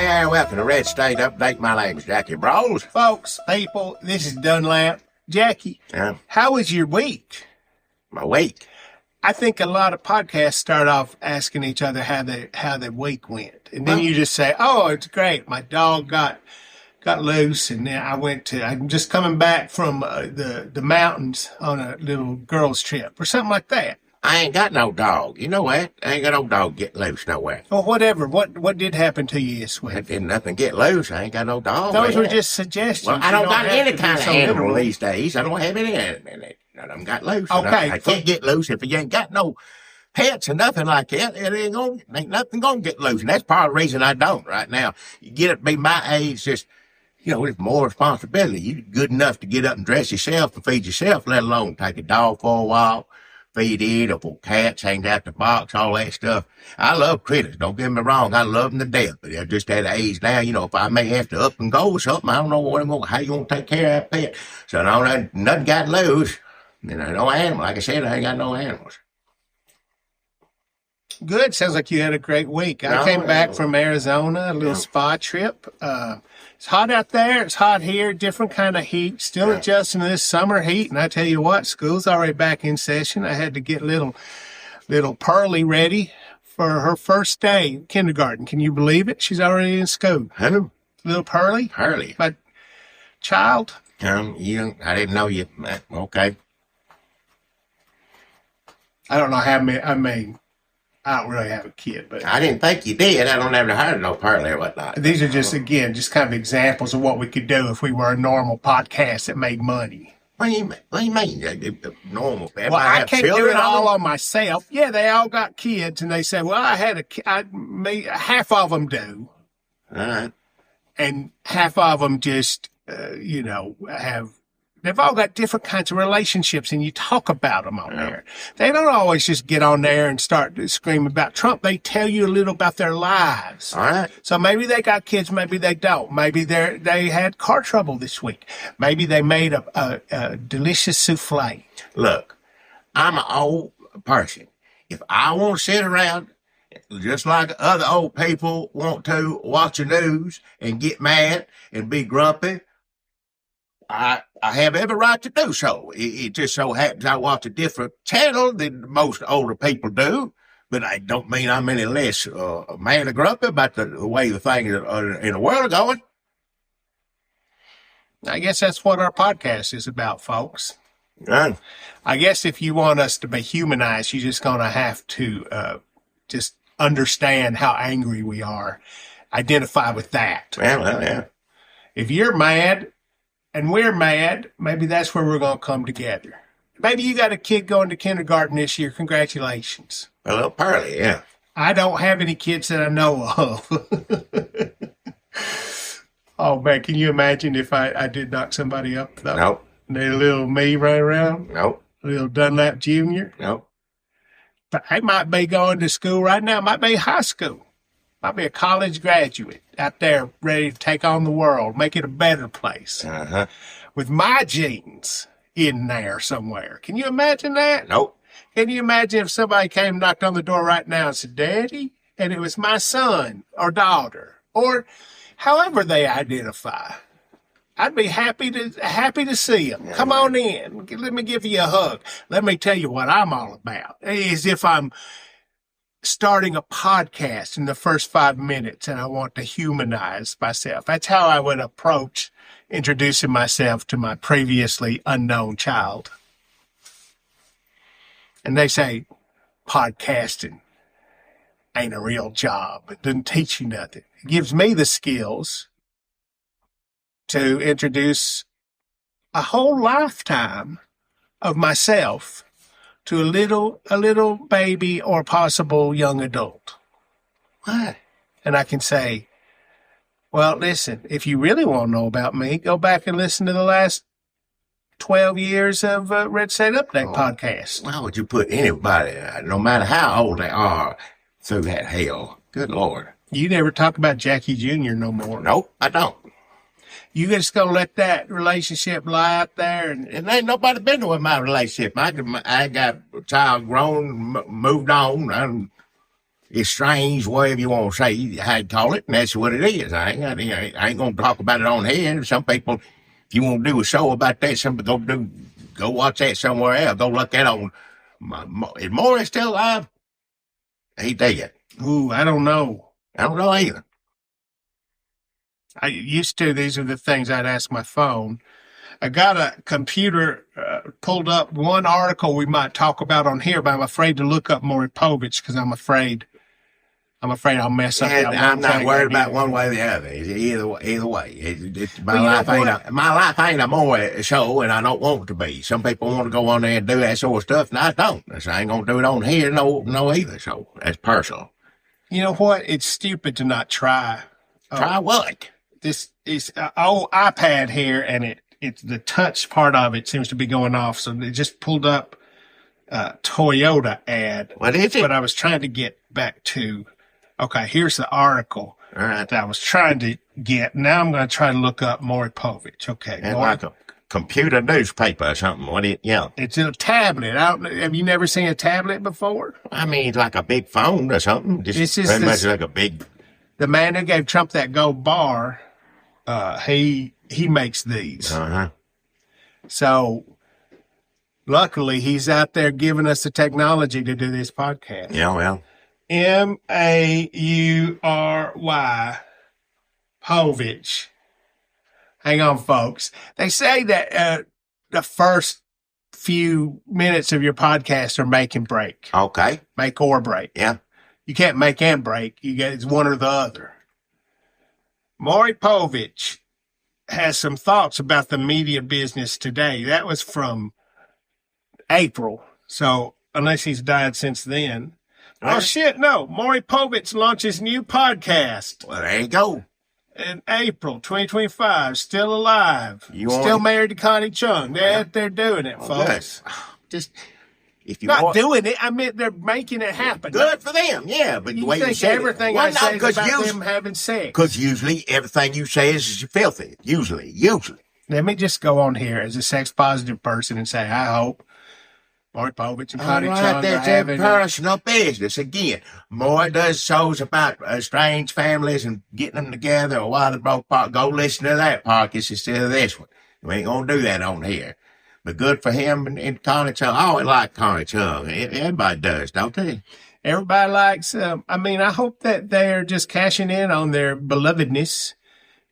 Hey, welcome to Red State Update. My name's Jackie Bros. Folks, people, this is Dunlap. Jackie, how was your week? My week? I think a lot of podcasts start off asking each other how their week went. And then you just say, oh, it's great. My dog got loose, and then I'm just coming back from the mountains on a little girls' trip or something like that. I ain't got no dog. You know what? I ain't got no dog get loose nowhere. Well, whatever. What did happen to you this week? I did nothing get loose. I ain't got no dog. Those were just suggestions. Well, I don't got any kind of animal these days. I don't have any animal. None of them got loose. Okay. I can't get loose if you ain't got no pets or nothing like that. Ain't nothing gonna get loose. And that's part of the reason I don't right now. You get it, be my age, just, it's more responsibility. You're good enough to get up and dress yourself and feed yourself, let alone take a dog for a while. Feed it, or for cats, hang out the box, all that stuff. I love critters, don't get me wrong. I love them to death, but they're just at an age now, if I may have to up and go or something, I don't know how you going to take care of that pet. So nothing got loose. No animal. Like I said, I ain't got no animals. Good. Sounds like you had a great week. I came back from Arizona, a little spa trip. It's hot out there. It's hot here. Different kind of heat. Still adjusting to this summer heat. And I tell you what, school's already back in session. I had to get little Pearlie ready for her first day in kindergarten. Can you believe it? She's already in school. Who? Little Pearlie. Pearlie. My child. I didn't know you. Okay. I don't know how many. I don't really have a kid, but I didn't think you did. I don't ever heard no Pearlie or whatnot. These are just kind of examples of what we could do if we were a normal podcast that made money. What do you mean? Normal? Well, I can't do it all on myself. Yeah, they all got kids, and they say, well, half of them do. All right. And half of them just, they've all got different kinds of relationships, and you talk about them on there. They don't always just get on there and start screaming about Trump. They tell you a little about their lives. All right. So maybe they got kids, maybe they don't. Maybe they had car trouble this week. Maybe they made a delicious souffle. Look, I'm an old person. If I want to sit around just like other old people want to watch the news and get mad and be grumpy, I have every right to do so. It just so happens I watch a different channel than most older people do, but I don't mean I'm any less mad or grumpy about the way the things in the world are going. I guess that's what our podcast is about, folks. Right. I guess if you want us to be humanized, you're just going to have to just understand how angry we are. Identify with that. Well, yeah. If you're mad and we're mad, maybe that's where we're going to come together. Maybe you got a kid going to kindergarten this year. Congratulations. A little Pearlie, yeah. I don't have any kids that I know of. Oh, man, can you imagine if I did knock somebody up, though? Nope. And a little me right around? Nope. A little Dunlap Jr.? Nope. But I might be going to school right now. Might be high school. Might be a college graduate out there ready to take on the world, make it a better place. Uh-huh. With my genes in there somewhere. Can you imagine that? Nope. Can you imagine if somebody came and knocked on the door right now and said, Daddy, and it was my son or daughter, or however they identify? I'd be happy to see them. Come on in. Let me give you a hug. Let me tell you what I'm all about. As if I'm starting a podcast in the first 5 minutes and I want to humanize myself. That's how I would approach introducing myself to my previously unknown child. And they say, podcasting ain't a real job. It doesn't teach you nothing. It gives me the skills to introduce a whole lifetime of myself to a little baby or possible young adult. What? And I can say, well, listen, if you really want to know about me, go back and listen to the last 12 years of Red State Update podcast. Why would you put anybody, no matter how old they are, through that hell? Good Lord. You never talk about Jackie Jr. no more. Nope, I don't. You just gonna let that relationship lie out there? And ain't nobody been with my relationship. I got a child grown, moved on. strange, whatever you want to say, how to call it, and that's what it is. I ain't going to talk about it on here. Some people, if you want to do a show about that, go watch that somewhere else. Go look that on. Is Maury still alive? He dead. Ooh, I don't know. I don't know either. I used to. These are the things I'd ask my phone. I got a computer pulled up one article we might talk about on here, but I'm afraid to look up Maury Povich because I'm afraid I'll mess up. I'm not worried about one way or the other. Either way. My life ain't a Maury show, and I don't want it to be. Some people want to go on there and do that sort of stuff, and I don't. So I ain't gonna do it on here, no either. So that's personal. You know what? It's stupid to not try. Try what? This is an old iPad here, and it's the touch part of it seems to be going off. So they just pulled up a Toyota ad. What is it? But I was trying to get back to, okay, here's the article that I was trying to get. Now I'm going to try to look up Maury Povich. Okay. It's like a computer newspaper or something. It's a tablet. Have you never seen a tablet before? I mean, it's like a big phone or something. This is pretty much like a big. The man who gave Trump that gold bar, he makes these. Uh-huh. So luckily he's out there giving us the technology to do this podcast. Yeah, well. Maury Povich. Hang on, folks. They say that the first few minutes of your podcast are make and break. Okay. Make or break. Yeah. You can't make and break. It's one or the other. Maury Povich has some thoughts about the media business today. That was from April. So unless he's died since then. Oh, shit, no. Maury Povich launches new podcast. Well, there you go. In April 2025. Still alive. Still married to Connie Chung. They're out there doing it, folks. Just... If you not doing it, I mean, they're making it happen. Good for them, yeah. But you the way think you say everything I say is about them having sex. Because usually everything you say is filthy. Usually. Let me just go on here as a sex-positive person and say, I hope Maury Povich and Connie Chung that's are having personal business. Again, Maury does shows about strange families and getting them together or why they broke apart. Go listen to that podcast instead of this one. We ain't going to do that on here. But good for him and Connie Chung. I always like Connie Chung. Everybody does, don't they? Everybody likes, I hope that they're just cashing in on their belovedness,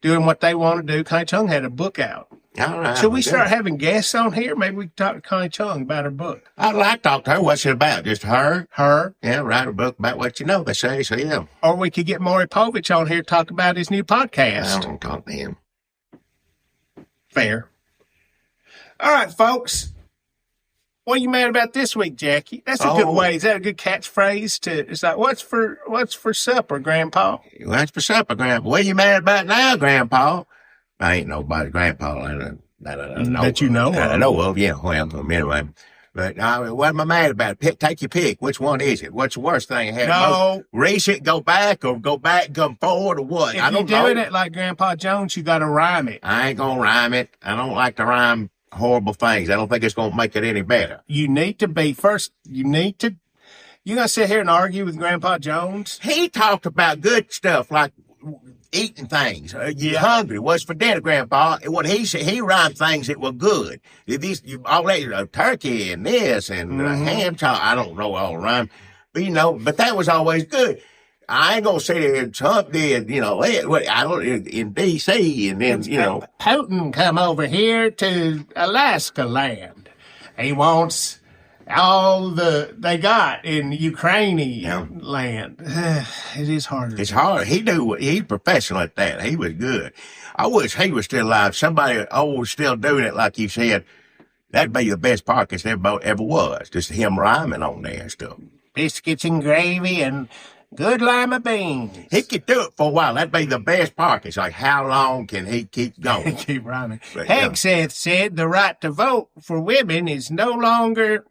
doing what they want to do. Connie Chung had a book out. All right. Should we start having guests on here? Maybe we can talk to Connie Chung about her book. I'd like to talk to her. What's it about? Just her? Her. Yeah, write a book about what you know, they say. So, yeah. Or we could get Maury Povich on here to talk about his new podcast. I don't talk to him. Fair. All right, folks. What are you mad about this week, Jackie? That's a good way. Is that a good catchphrase? It's like, what's for supper, Grandpa? What's for supper, Grandpa? What are you mad about now, Grandpa? I ain't nobody, Grandpa. That you know of. I know of, yeah. Well, anyway. But what am I mad about? Take your pick. Which one is it? What's the worst thing? Race it, go back, come forward, or what? If you're doing it like Grandpa Jones, you got to rhyme it. I ain't going to rhyme it. I don't like to rhyme horrible things. I don't think it's going to make it any better. You need to be first. You going to sit here and argue with Grandpa Jones? He talked about good stuff like eating things. You're hungry. What's for dinner, Grandpa? What he said, he rhymed things that were good. All that turkey and this and ham chop. I don't know all the rhyme, but that was always good. I ain't gonna sit there and Trump did, I don't in D.C. and then, Putin come over here to Alaska land. He wants all they got in Ukrainian land. It is hard. It's hard. He's professional at that. He was good. I wish he was still alive. Somebody was still doing it like you said. That'd be the best podcast ever was. Just him rhyming on there and stuff. Biscuits and gravy and good lima beans. He could do it for a while. That'd be the best part. It's like, how long can he keep going? Keep rhyming. Hegseth said the right to vote for women is no longer...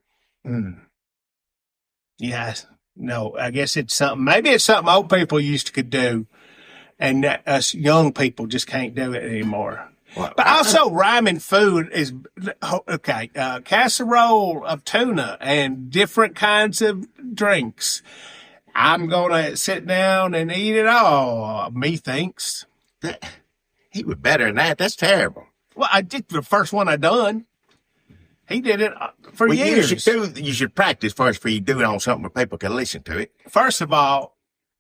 Yes. No, I guess it's something. Maybe it's something old people could do, and us young people just can't do it anymore. Well, but also rhyming food is, okay, casserole of tuna and different kinds of drinks. I'm going to sit down and eat it all, methinks. He was better than that. That's terrible. Well, I did the first one I done. He did it for years. You should practice first before you do it on something where people can listen to it. First of all,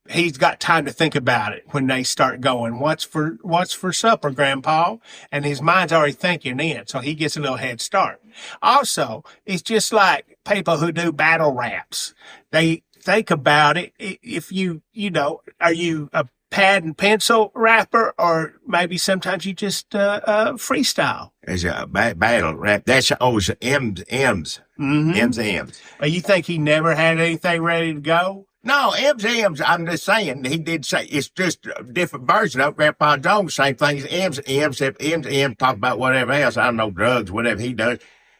he's got time to think about it when they start going, what's for supper, Grandpa? And his mind's already thinking in, so he gets a little head start. Also, it's just like people who do battle raps. They think about it. If are you a pad and pencil rapper, or maybe sometimes you just freestyle? There's a battle rap. That's always M's. Mm-hmm. M's. You think he never had anything ready to go? No, M's. I'm just saying, he did say it's just a different version of Grandpa Jones, same thing as M's, talk about whatever else, I don't know, drugs, whatever he does,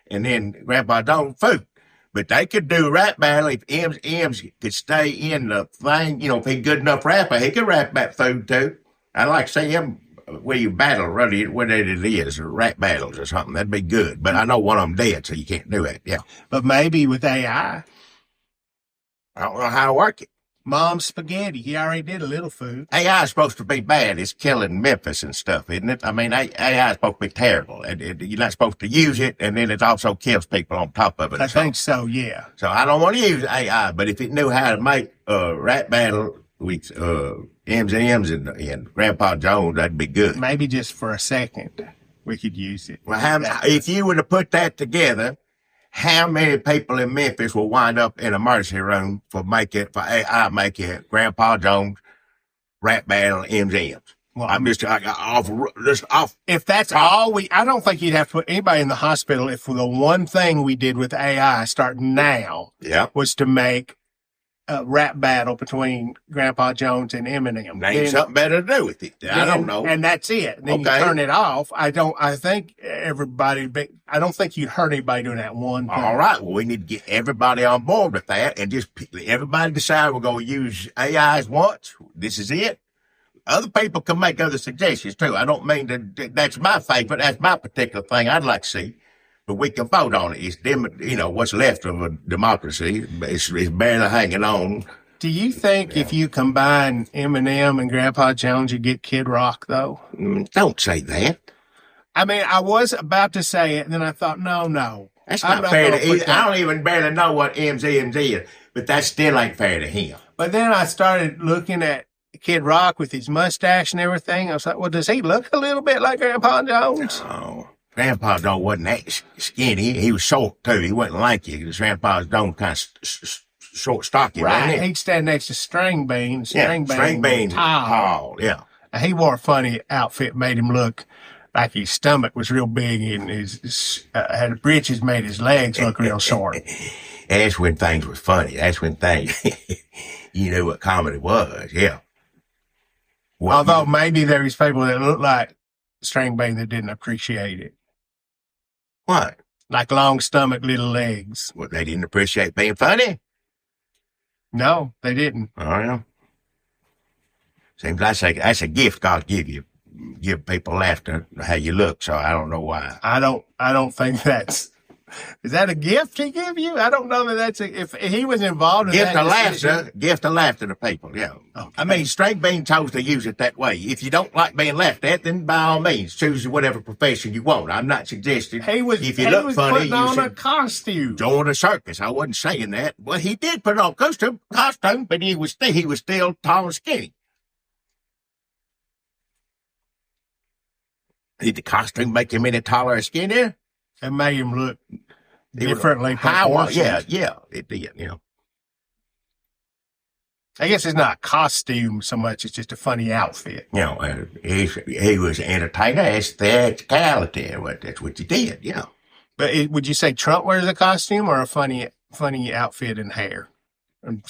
and then Grandpa Jones, food. But they could do a rap battle if M's could stay in the thing, if he's good enough rapper, he could rap about food too. I'd like to see him where you battle, really, whatever it is, or rap battles or something, that'd be good. But I know one of them dead, so you can't do it, yeah. But maybe with AI. I don't know how to work it. Mom's spaghetti. He already did a little food. AI is supposed to be bad. It's killing Memphis and stuff, isn't it? I mean, AI is supposed to be terrible. You're not supposed to use it, and then it also kills people on top of it. I think so, yeah. So I don't want to use AI, but if it knew how to make a rap battle with M's and Grandpa Jones, that'd be good. Maybe just for a second we could use it. Well, if you were to put that together, how many people in Memphis will wind up in a emergency room for AI making Grandpa Jones rap battle M's? Well, I'm just off. If that's all I don't think you'd have to put anybody in the hospital if the one thing we did with AI starting now was to make a rap battle between Grandpa Jones and Eminem. Ain't something better to do with it. I don't know. And that's it. And then you turn it off. I don't think you'd hurt anybody doing that one thing. All right. Well, we need to get everybody on board with that and just everybody decide we're going to use AIs once. This is it. Other people can make other suggestions too. I don't mean that's my favorite. That's my particular thing I'd like to see. But we can vote on it. It's what's left of a democracy. It's barely hanging on. Do you think if you combine Eminem and Grandpa Jones, you get Kid Rock, though? Don't say that. I mean, I was about to say it, and then I thought, no. That's not fair to him. I don't even barely know what M's is, but that still ain't fair to him. But then I started looking at Kid Rock with his mustache and everything. I was like, well, does he look a little bit like Grandpa Jones? Oh. Grandpa Jones wasn't that skinny. He was short, too. He wasn't lanky. Grandpa Jones kind of short, stocky, right? Wasn't he? He'd stand next to String Bean. String Bean, tall, yeah. And he wore a funny outfit, made him look like his stomach was real big, and his had britches made his legs look real short. That's when things were funny. That's when things, you knew what comedy was, yeah. Although maybe there was people that looked like String Bean that didn't appreciate it. What? Like long stomach, little legs. Well, they didn't appreciate being funny? No, they didn't. Oh, yeah. Seems like that's a gift God give people laughter how you look, so I don't know why. I don't think that's... Is that a gift he give you? I don't know that that's if he was involved in that. Gift of laughter to people, yeah. Okay. I mean, String Bean chose to use it that way. If you don't like being laughed at, then by all means, choose whatever profession you want. I'm not suggesting if you look funny, you should a costume. Join a circus. I wasn't saying that. Well, he did put on costume, but he was still tall and skinny. Did the costume make him any taller or skinnier? It made him look differently. Yeah, it did, I guess it's not a costume so much, it's just a funny outfit. He was an entertainer, it's theatricality, that's what he did, yeah. But would you say Trump wears a costume or a funny outfit and hair?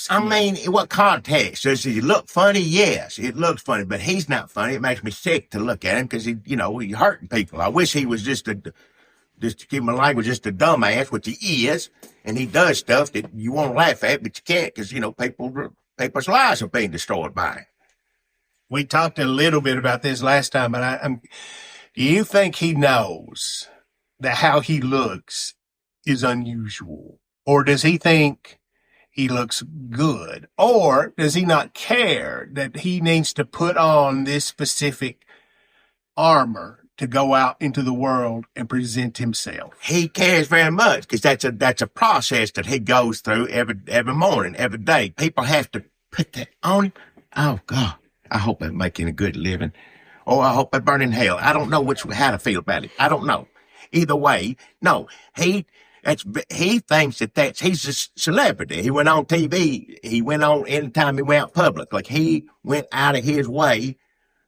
I mean, what context? Does he look funny? Yes, it looks funny, but he's not funny. It makes me sick to look at him because he's hurting people. I wish he was just to keep my language, just a dumbass, which he is, and he does stuff that you want to laugh at, but you can't because, people's lives are being destroyed by it. We talked a little bit about this last time, but do you think he knows that how he looks is unusual? Or does he think he looks good? Or does he not care that he needs to put on this specific armor to go out into the world and present himself? He cares very much because that's a process that he goes through every morning, every day. People have to put that on him. Oh, God. I hope they're making a good living. Or I hope they burn in hell. I don't know how to feel about it. I don't know. Either way, no. He thinks he's a celebrity. He went on TV. He went on anytime he went out public. Like, he went out of his way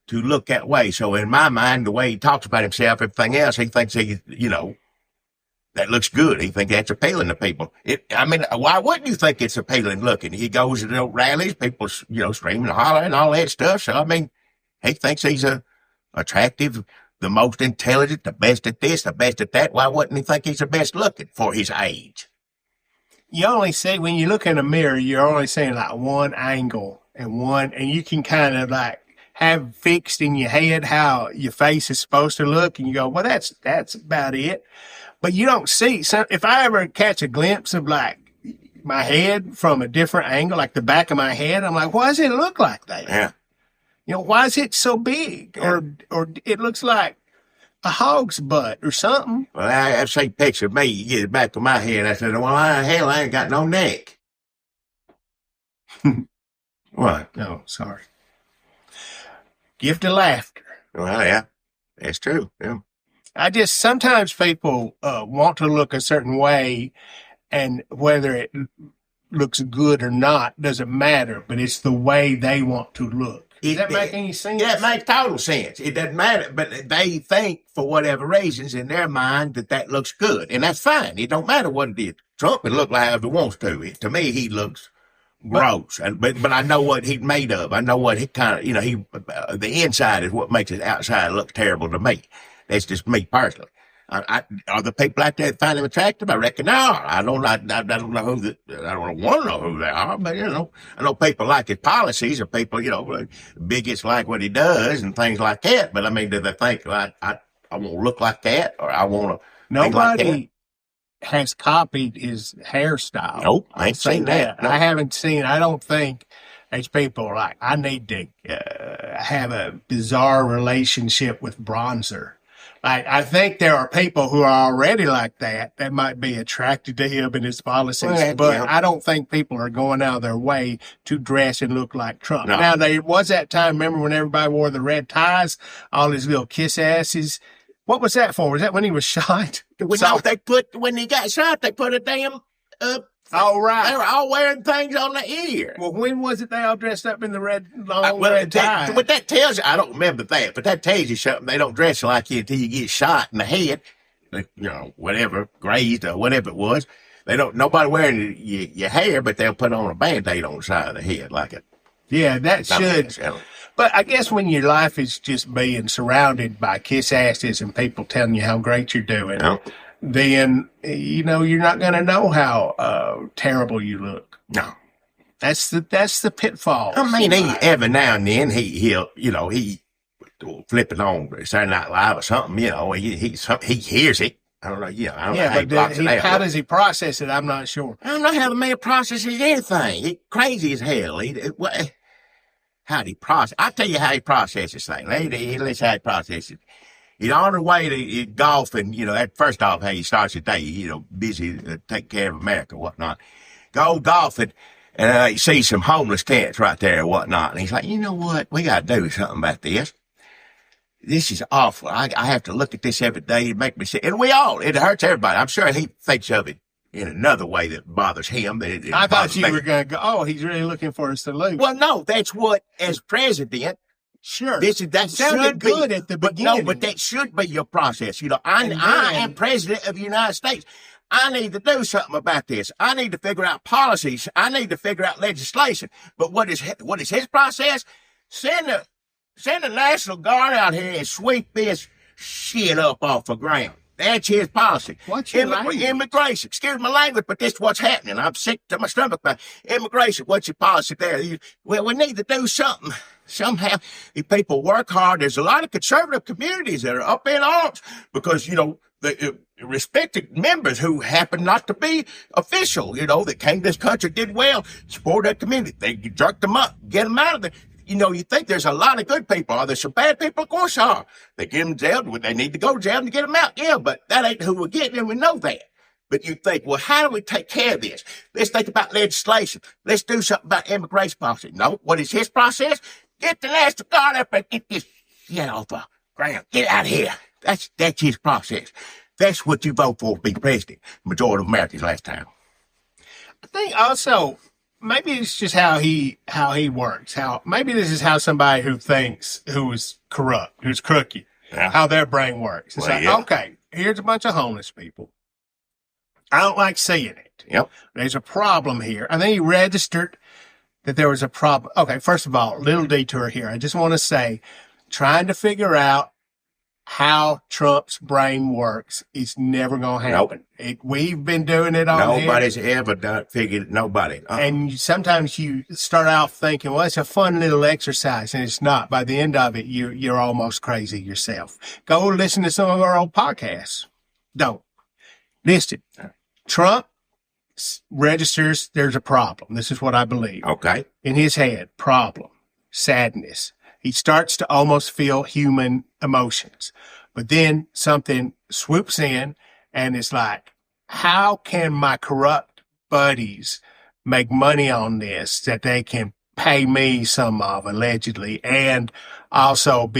to look that way. So in my mind, the way he talks about himself, everything else, he thinks that looks good. He thinks that's appealing to people. Why wouldn't you think it's appealing looking? He goes to the rallies, people, screaming and hollering and all that stuff. So, he thinks he's attractive, the most intelligent, the best at this, the best at that. Why wouldn't he think he's the best looking for his age? You only see, when you look in a mirror, you're only seeing like one angle and you can kind of like have fixed in your head how your face is supposed to look. And you go, well, that's about it. But you don't see. So if I ever catch a glimpse of like my head from a different angle, like the back of my head, I'm like, why does it look like that? Yeah. Why is it so big? Yeah. Or it looks like a hog's butt or something. Well, I see a picture of me, you get it back of my head. I said, well, I ain't got no neck. What? No, sorry. Gift of laughter. Well, yeah, that's true. Yeah. Sometimes people want to look a certain way, and whether it looks good or not doesn't matter, but it's the way they want to look. Does that make any sense? Yeah, it makes total sense. It doesn't matter, but they think for whatever reasons in their mind that looks good, and that's fine. It don't matter what it is. Trump can look like however he wants to. To me, he looks gross, but I know what he's made of. I know what he kind of, the inside is what makes his outside look terrible to me. That's just me personally. Are the people out there that find him attractive? I reckon no. I don't want to know who they are, but I know people like his policies, or people, bigots like what he does and things like that. But do they think I want to look like that, or I want to? Nobody has copied his hairstyle. Nope, I ain't seen that. No. I haven't seen. I don't think there's people like, I need to have a bizarre relationship with bronzer. I think there are people who are already like that might be attracted to him and his policies, I don't think people are going out of their way to dress and look like Trump. No. Now, there was that time, remember when everybody wore the red ties, all his little kiss asses? What was that for? Was that when he was shot? When he got shot, they put a damn, oh, right. They were all wearing things on the ear. Well, when was it they all dressed up in the red tie? But that tells you, I don't remember that, but that tells you something. They don't dress like you until you get shot in the head, whatever, grazed or whatever it was. Nobody wearing your hair, but they'll put on a Band-Aid on the side of the head like it. Yeah, that should. But I guess when your life is just being surrounded by kiss asses and people telling you how great you're doing, then, you're not going to know how terrible you look. No. That's the pitfall. Every now and then he'll flip it on Saturday Night Live or something, he hears it. I don't know, I don't know how he blocks it out. How does he process it? I'm not sure. I don't know how the man processes anything. He's crazy as hell. How do he process? I'll tell you how he processes things. Let's how he processes it. He's on his way to golfing, first off, how he starts the day, busy taking care of America, whatnot. Go golfing, and he sees some homeless tents right there and whatnot. And he's like, you know what? We got to do something about this. This is awful. I have to look at this every day and make me sick. And it hurts everybody. I'm sure he thinks of it in another way that bothers him. I thought you were going to go, he's really looking for a solution. Well, no, that's what, as president, sure. That sounded good at the beginning. But that should be your process. I am president of the United States. I need to do something about this. I need to figure out policies. I need to figure out legislation. But what is his process? Send the National Guard out here and sweep this shit up off the ground. That's his policy. What's your language? Immigration. Excuse my language, but this is what's happening. I'm sick to my stomach about immigration. What's your policy there? Well, we need to do something. Somehow, if people work hard, there's a lot of conservative communities that are up in arms because, respected members who happen not to be official, that came to this country, did well, support their community. They jerked them up, get them out of there. You think there's a lot of good people. Are there some bad people? Of course are. They get them jailed. They need to go to jail to get them out. Yeah, but that ain't who we're getting, and we know that. But you think, well, how do we take care of this? Let's think about legislation. Let's do something about immigration policy. No, what is his process? Get the National Guard up and get this shit off the ground. Get out of here. That's his process. That's what you vote for to be president. Majority of Americans last time. I think also maybe it's just how he works. Maybe this is how somebody who is corrupt, who's crooked, how their brain works. It's okay, here's a bunch of homeless people. I don't like seeing it. Yep. There's a problem here. I think he registered that there was a problem. Okay, first of all, little detour here. I just want to say, trying to figure out how Trump's brain works is never going to happen. Nope. We've been doing it on Nobody's ever figured it. Nobody. And sometimes you start out thinking, well, it's a fun little exercise, and it's not. By the end of it, you're almost crazy yourself. Go listen to some of our old podcasts. Don't. Listen. Trump registers there's a problem. This is what I believe. Okay. In his head, problem, sadness. He starts to almost feel human emotions. But then something swoops in and it's like, how can my corrupt buddies make money on this that they can pay me some of, allegedly, and also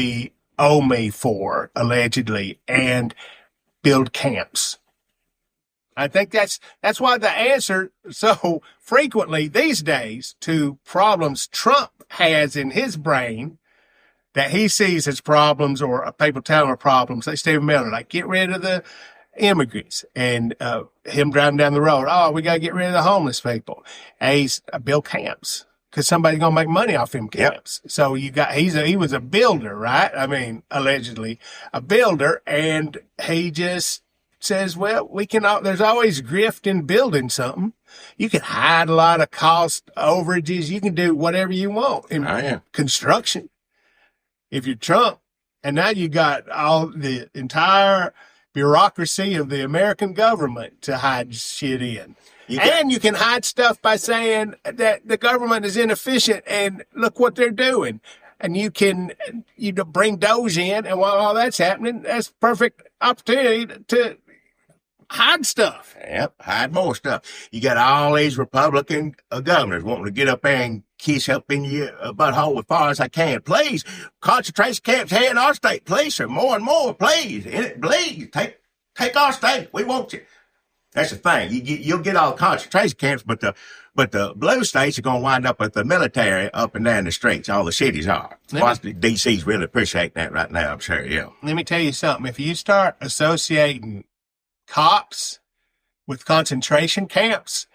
owe me for, allegedly, and build camps? I think that's why the answer so frequently these days to problems Trump has in his brain that he sees as problems, or people tell him are problems, like Stephen Miller, like get rid of the immigrants, and him driving down the road, oh, we got to get rid of the homeless people. And he's build camps because somebody's going to make money off him camps. Yep. So he was a builder, right? I mean, allegedly a builder, and he just says, well, there's always grift in building something. You can hide a lot of cost overages. You can do whatever you want in construction. If you're Trump, and now you got all the entire bureaucracy of the American government to hide shit in. And you can hide stuff by saying that the government is inefficient and look what they're doing. And you bring Doge in, and while all that's happening, that's perfect opportunity to hide stuff. Yep, hide more stuff. You got all these Republican governors wanting to get up there and kiss up in your butthole as far as I can. Please, concentration camps here in our state. Please, sir, more and more, please. Please, take our state. We want you. That's the thing. You'll get all concentration camps, but the blue states are going to wind up with the military up and down the streets. All the cities are. DC's really appreciating that right now, I'm sure, yeah. Let me tell you something. If you start associating cops with concentration camps,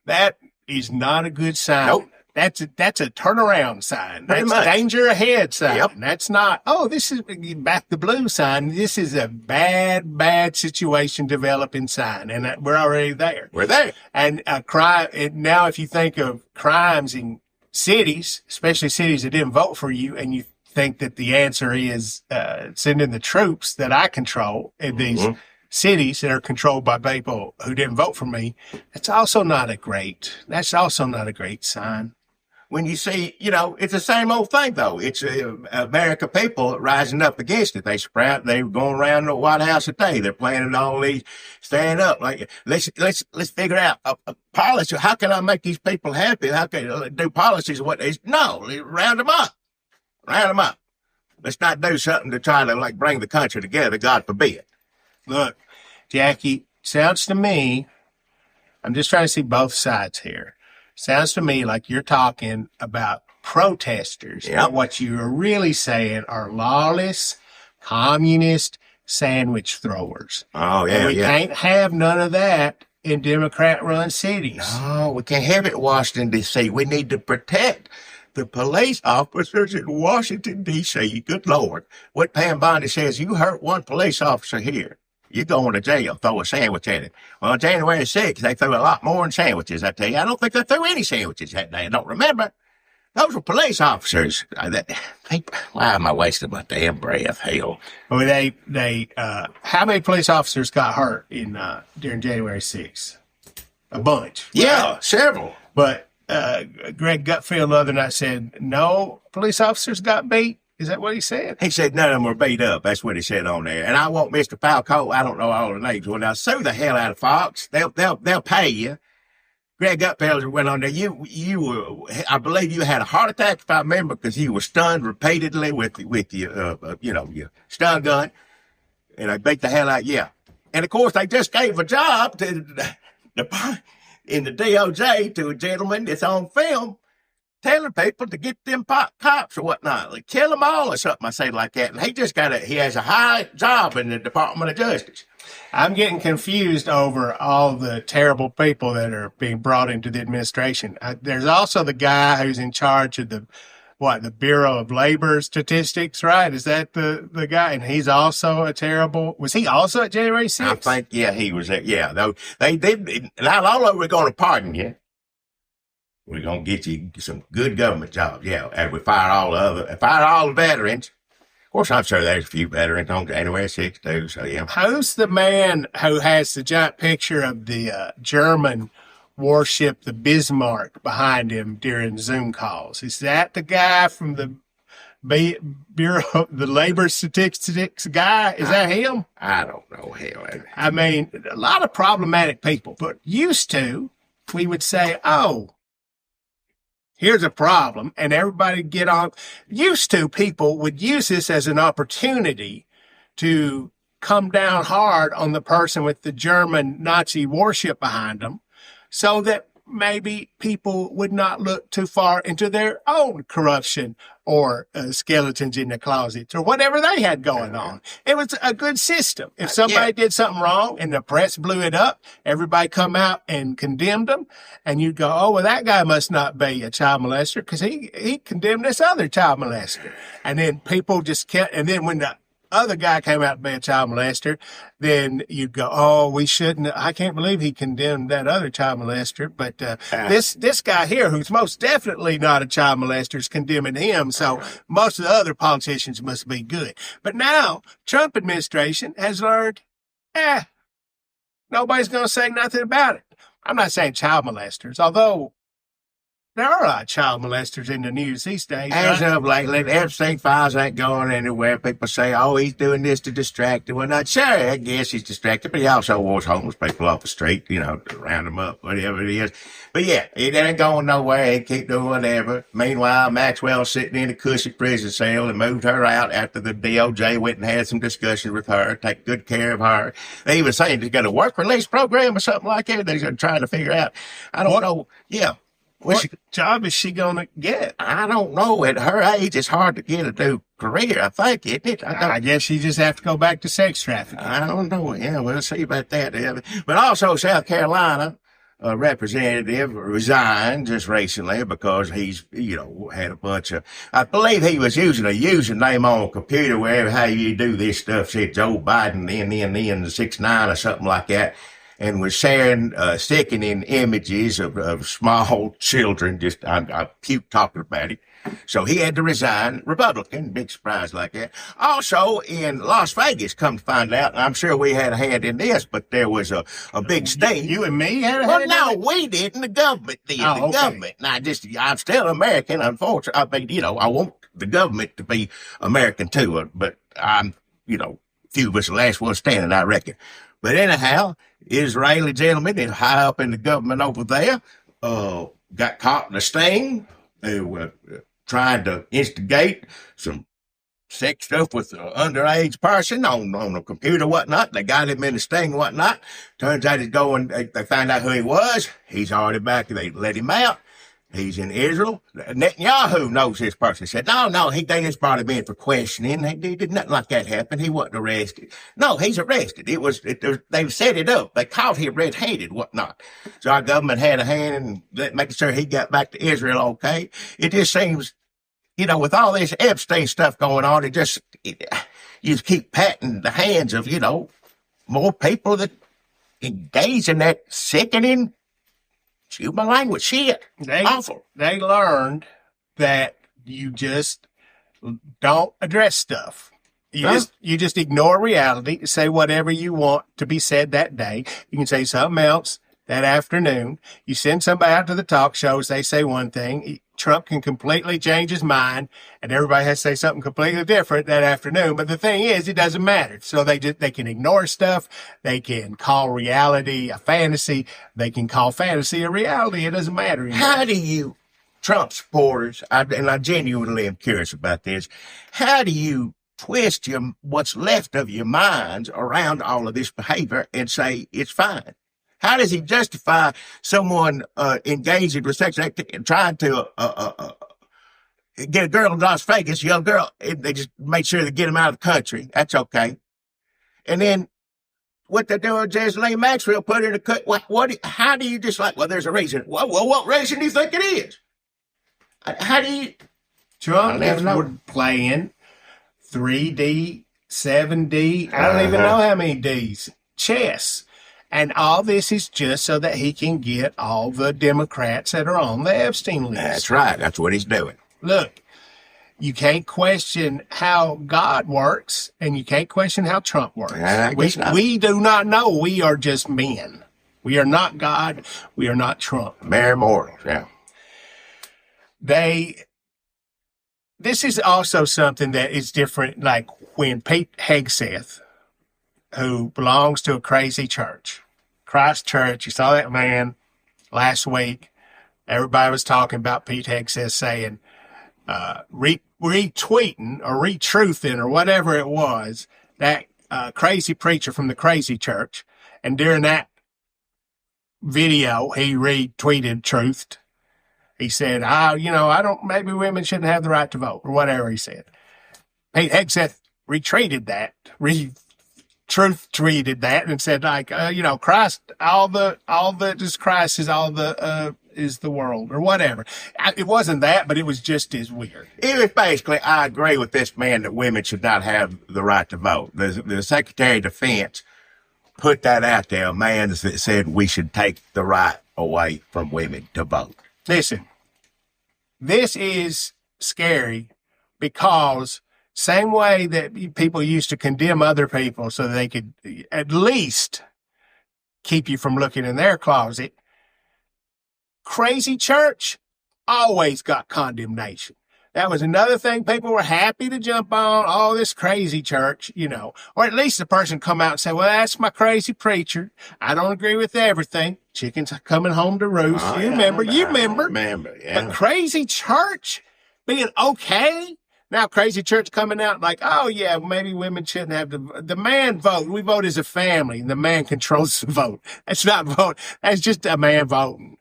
that is not a good sign. Nope. That's a turnaround sign. Pretty That's much. Danger ahead sign. Yep. That's not, this is back the blue sign. This is a bad situation developing sign. And we're already there. We're there. And crime. Now, if you think of crimes in cities, especially cities that didn't vote for you, and you think that the answer is sending the troops that I control in these cities that are controlled by people who didn't vote for me, that's also not a great sign. When you see, it's the same old thing, though. It's America people rising up against it. They're going around the White House today. They're planning all these stand up. Like, let's figure out a policy. How can I make these people happy? How can I do policies? No, round them up. Round them up. Let's not do something to try to bring the country together. God forbid. Look, Jackie, sounds to me, I'm just trying to see both sides here. Sounds to me like you're talking about protesters. Yep. And what you're really saying are lawless, communist sandwich throwers. Oh, yeah, and we can't have none of that in Democrat-run cities. No, we can't have it in Washington, D.C. We need to protect the police officers in Washington, D.C. Good Lord. What Pam Bondi says, you hurt one police officer here, you're going to jail. Throw a sandwich at him. Well, January 6th, they threw a lot more than sandwiches, I tell you. I don't think they threw any sandwiches that day. I don't remember. Those were police officers. Why am I wasting my damn breath? Hell. Well, how many police officers got hurt during January 6th? A bunch. Yeah, right? several. But Greg Gutfield the other night said no police officers got beat. Is that what he said? He said none of them were beat up. That's what he said on there. And I want Mr. Falco. I don't know all the names. Well, now sue the hell out of Fox. They'll pay you. Greg Gutfield went on there. You were, I believe you had a heart attack, if I remember, because you were stunned repeatedly with your stun gun, and they beat the hell out. Yeah, and of course they just gave a job in the DOJ to a gentleman that's on film, telling people to get them cops or whatnot, like kill them all or something. I say like that, and he has a high job in the Department of Justice. I'm getting confused over all the terrible people that are being brought into the administration. There's also the guy who's in charge of the Bureau of Labor Statistics, right? Is that the guy? And he's also was he also at January 6th? I think, yeah, he was there. Yeah, though they did. Not only we're going to pardon you, we're going to get you some good government jobs. Yeah, and we fire all the veterans. Of course, I'm sure there's a few veterans on January 6th, too, so yeah. Who's the man who has the giant picture of the German warship, the Bismarck, behind him during Zoom calls? Is that the guy from the Bureau of the Labor Statistics guy? Is that him? I don't know. Hell, I mean, a lot of problematic people, but used to, we would say, oh, here's a problem, and everybody get on. Used to, people would use this as an opportunity to come down hard on the person with the German Nazi warship behind them so that maybe people would not look too far into their own corruption or skeletons in the closets or whatever they had going on. It was a good system. If somebody did something wrong and the press blew it up, everybody come out and condemned them, and you'd go, oh, well, that guy must not be a child molester because he condemned this other child molester. And then people just kept, and then when the other guy came out to be a child molester, then you'd go, oh, we shouldn't. I can't believe he condemned that other child molester. But this guy here, who's most definitely not a child molester, is condemning him. So most of the other politicians must be good. But now Trump administration has learned, nobody's going to say nothing about it. I'm not saying child molesters, although there are a lot of child molesters in the news these days. As of lately, the Epstein files ain't going anywhere. People say, oh, he's doing this to distract him. Well, not sure. I guess he's distracted, but he also wants homeless people off the street, to round them up, whatever it is. But yeah, it ain't going nowhere. He keep doing whatever. Meanwhile, Maxwell's sitting in a cushy prison cell and moved her out after the DOJ went and had some discussions with her, take good care of her. They even saying they got a work release program or something like that. They're trying to figure out. I don't know. Yeah. What job is she going to get? I don't know. At her age, it's hard to get a new career, I think, isn't it? I guess she just have to go back to sex trafficking. I don't know. Yeah, we'll see about that. But also, South Carolina representative resigned just recently because he's, had a bunch of, I believe he was using a username on a computer where how you do this stuff, said Joe Biden, the 6'9" or something like that. And was sharing, sticking in images of small children. I puke talking about it. So he had to resign. Republican, big surprise like that. Also in Las Vegas, come to find out, and I'm sure we had a hand in this, but there was a big sting. You and me had a hand in it? Well, no, we didn't. The government did. Government. And I'm still American, unfortunately. I mean, I want the government to be American too, but I'm, few of us the last one standing, I reckon. But anyhow, Israeli gentleman is high up in the government over there, got caught in a sting. They were trying to instigate some sex stuff with an underage person on a computer, whatnot. They got him in a sting, whatnot. Turns out they found out who he was. He's already back. They let him out. He's in Israel. Netanyahu knows this person. He said, no, they just brought him in for questioning. They did nothing like that happen. He wasn't arrested. No, he's arrested. They set it up. They caught him red-handed, whatnot. So our government had a hand in making sure he got back to Israel okay. It just seems, with all this Epstein stuff going on, you just keep patting the hands of, more people that engage in that sickening human language shit. They learned that you just don't address stuff. You just ignore reality, say whatever you want to be said that day. You can say something else that afternoon. You send somebody out to the talk shows, they say one thing. Trump can completely change his mind, and everybody has to say something completely different that afternoon. But the thing is, it doesn't matter. So they can ignore stuff. They can call reality a fantasy. They can call fantasy a reality. It doesn't matter anymore. How do you, Trump supporters, and I genuinely am curious about this, how do you twist what's left of your minds around all of this behavior and say it's fine? How does he justify someone engaged in sex activity and trying to get a girl in Las Vegas, a young girl? They just made sure to get him out of the country. That's okay. And then what they're doing, Ghislaine Maxwell put in a cut. How do you just well, there's a reason. Well, what reason do you think it is? How do you? Trump was playing 3D, 7D. I don't even know how many Ds. Chess. And all this is just so that he can get all the Democrats that are on the Epstein list. That's right. That's what he's doing. Look, you can't question how God works, and you can't question how Trump works. We do not know. We are just men. We are not God. We are not Trump. Mere mortals, yeah. This is also something that is different, like when Pete Hegseth, who belongs to a crazy church, Christ Church, you saw that man last week. Everybody was talking about Pete Hegseth saying, retweeting or retruthing or whatever it was, that crazy preacher from the crazy church. And during that video, he retweeted truthed. He said, maybe women shouldn't have the right to vote, or whatever he said. Pete Hegseth retweeted that, truth tweeted that, and said, Christ, Christ is the world, or whatever. It wasn't that, but it was just as weird. It was basically, I agree with this man that women should not have the right to vote. The Secretary of Defense put that out there, a man that said we should take the right away from women to vote. Listen, this is scary because same way that people used to condemn other people so they could at least keep you from looking in their closet, crazy church always got condemnation. That was another thing people were happy to jump on. Oh, this crazy church, or at least the person come out and say, well, that's my crazy preacher. I don't agree with everything. Chickens coming home to roost. You remember. Yeah. But crazy church being okay. Now crazy church coming out like, oh yeah, maybe women shouldn't have the man vote. We vote as a family and the man controls the vote. That's not vote. That's just a man voting.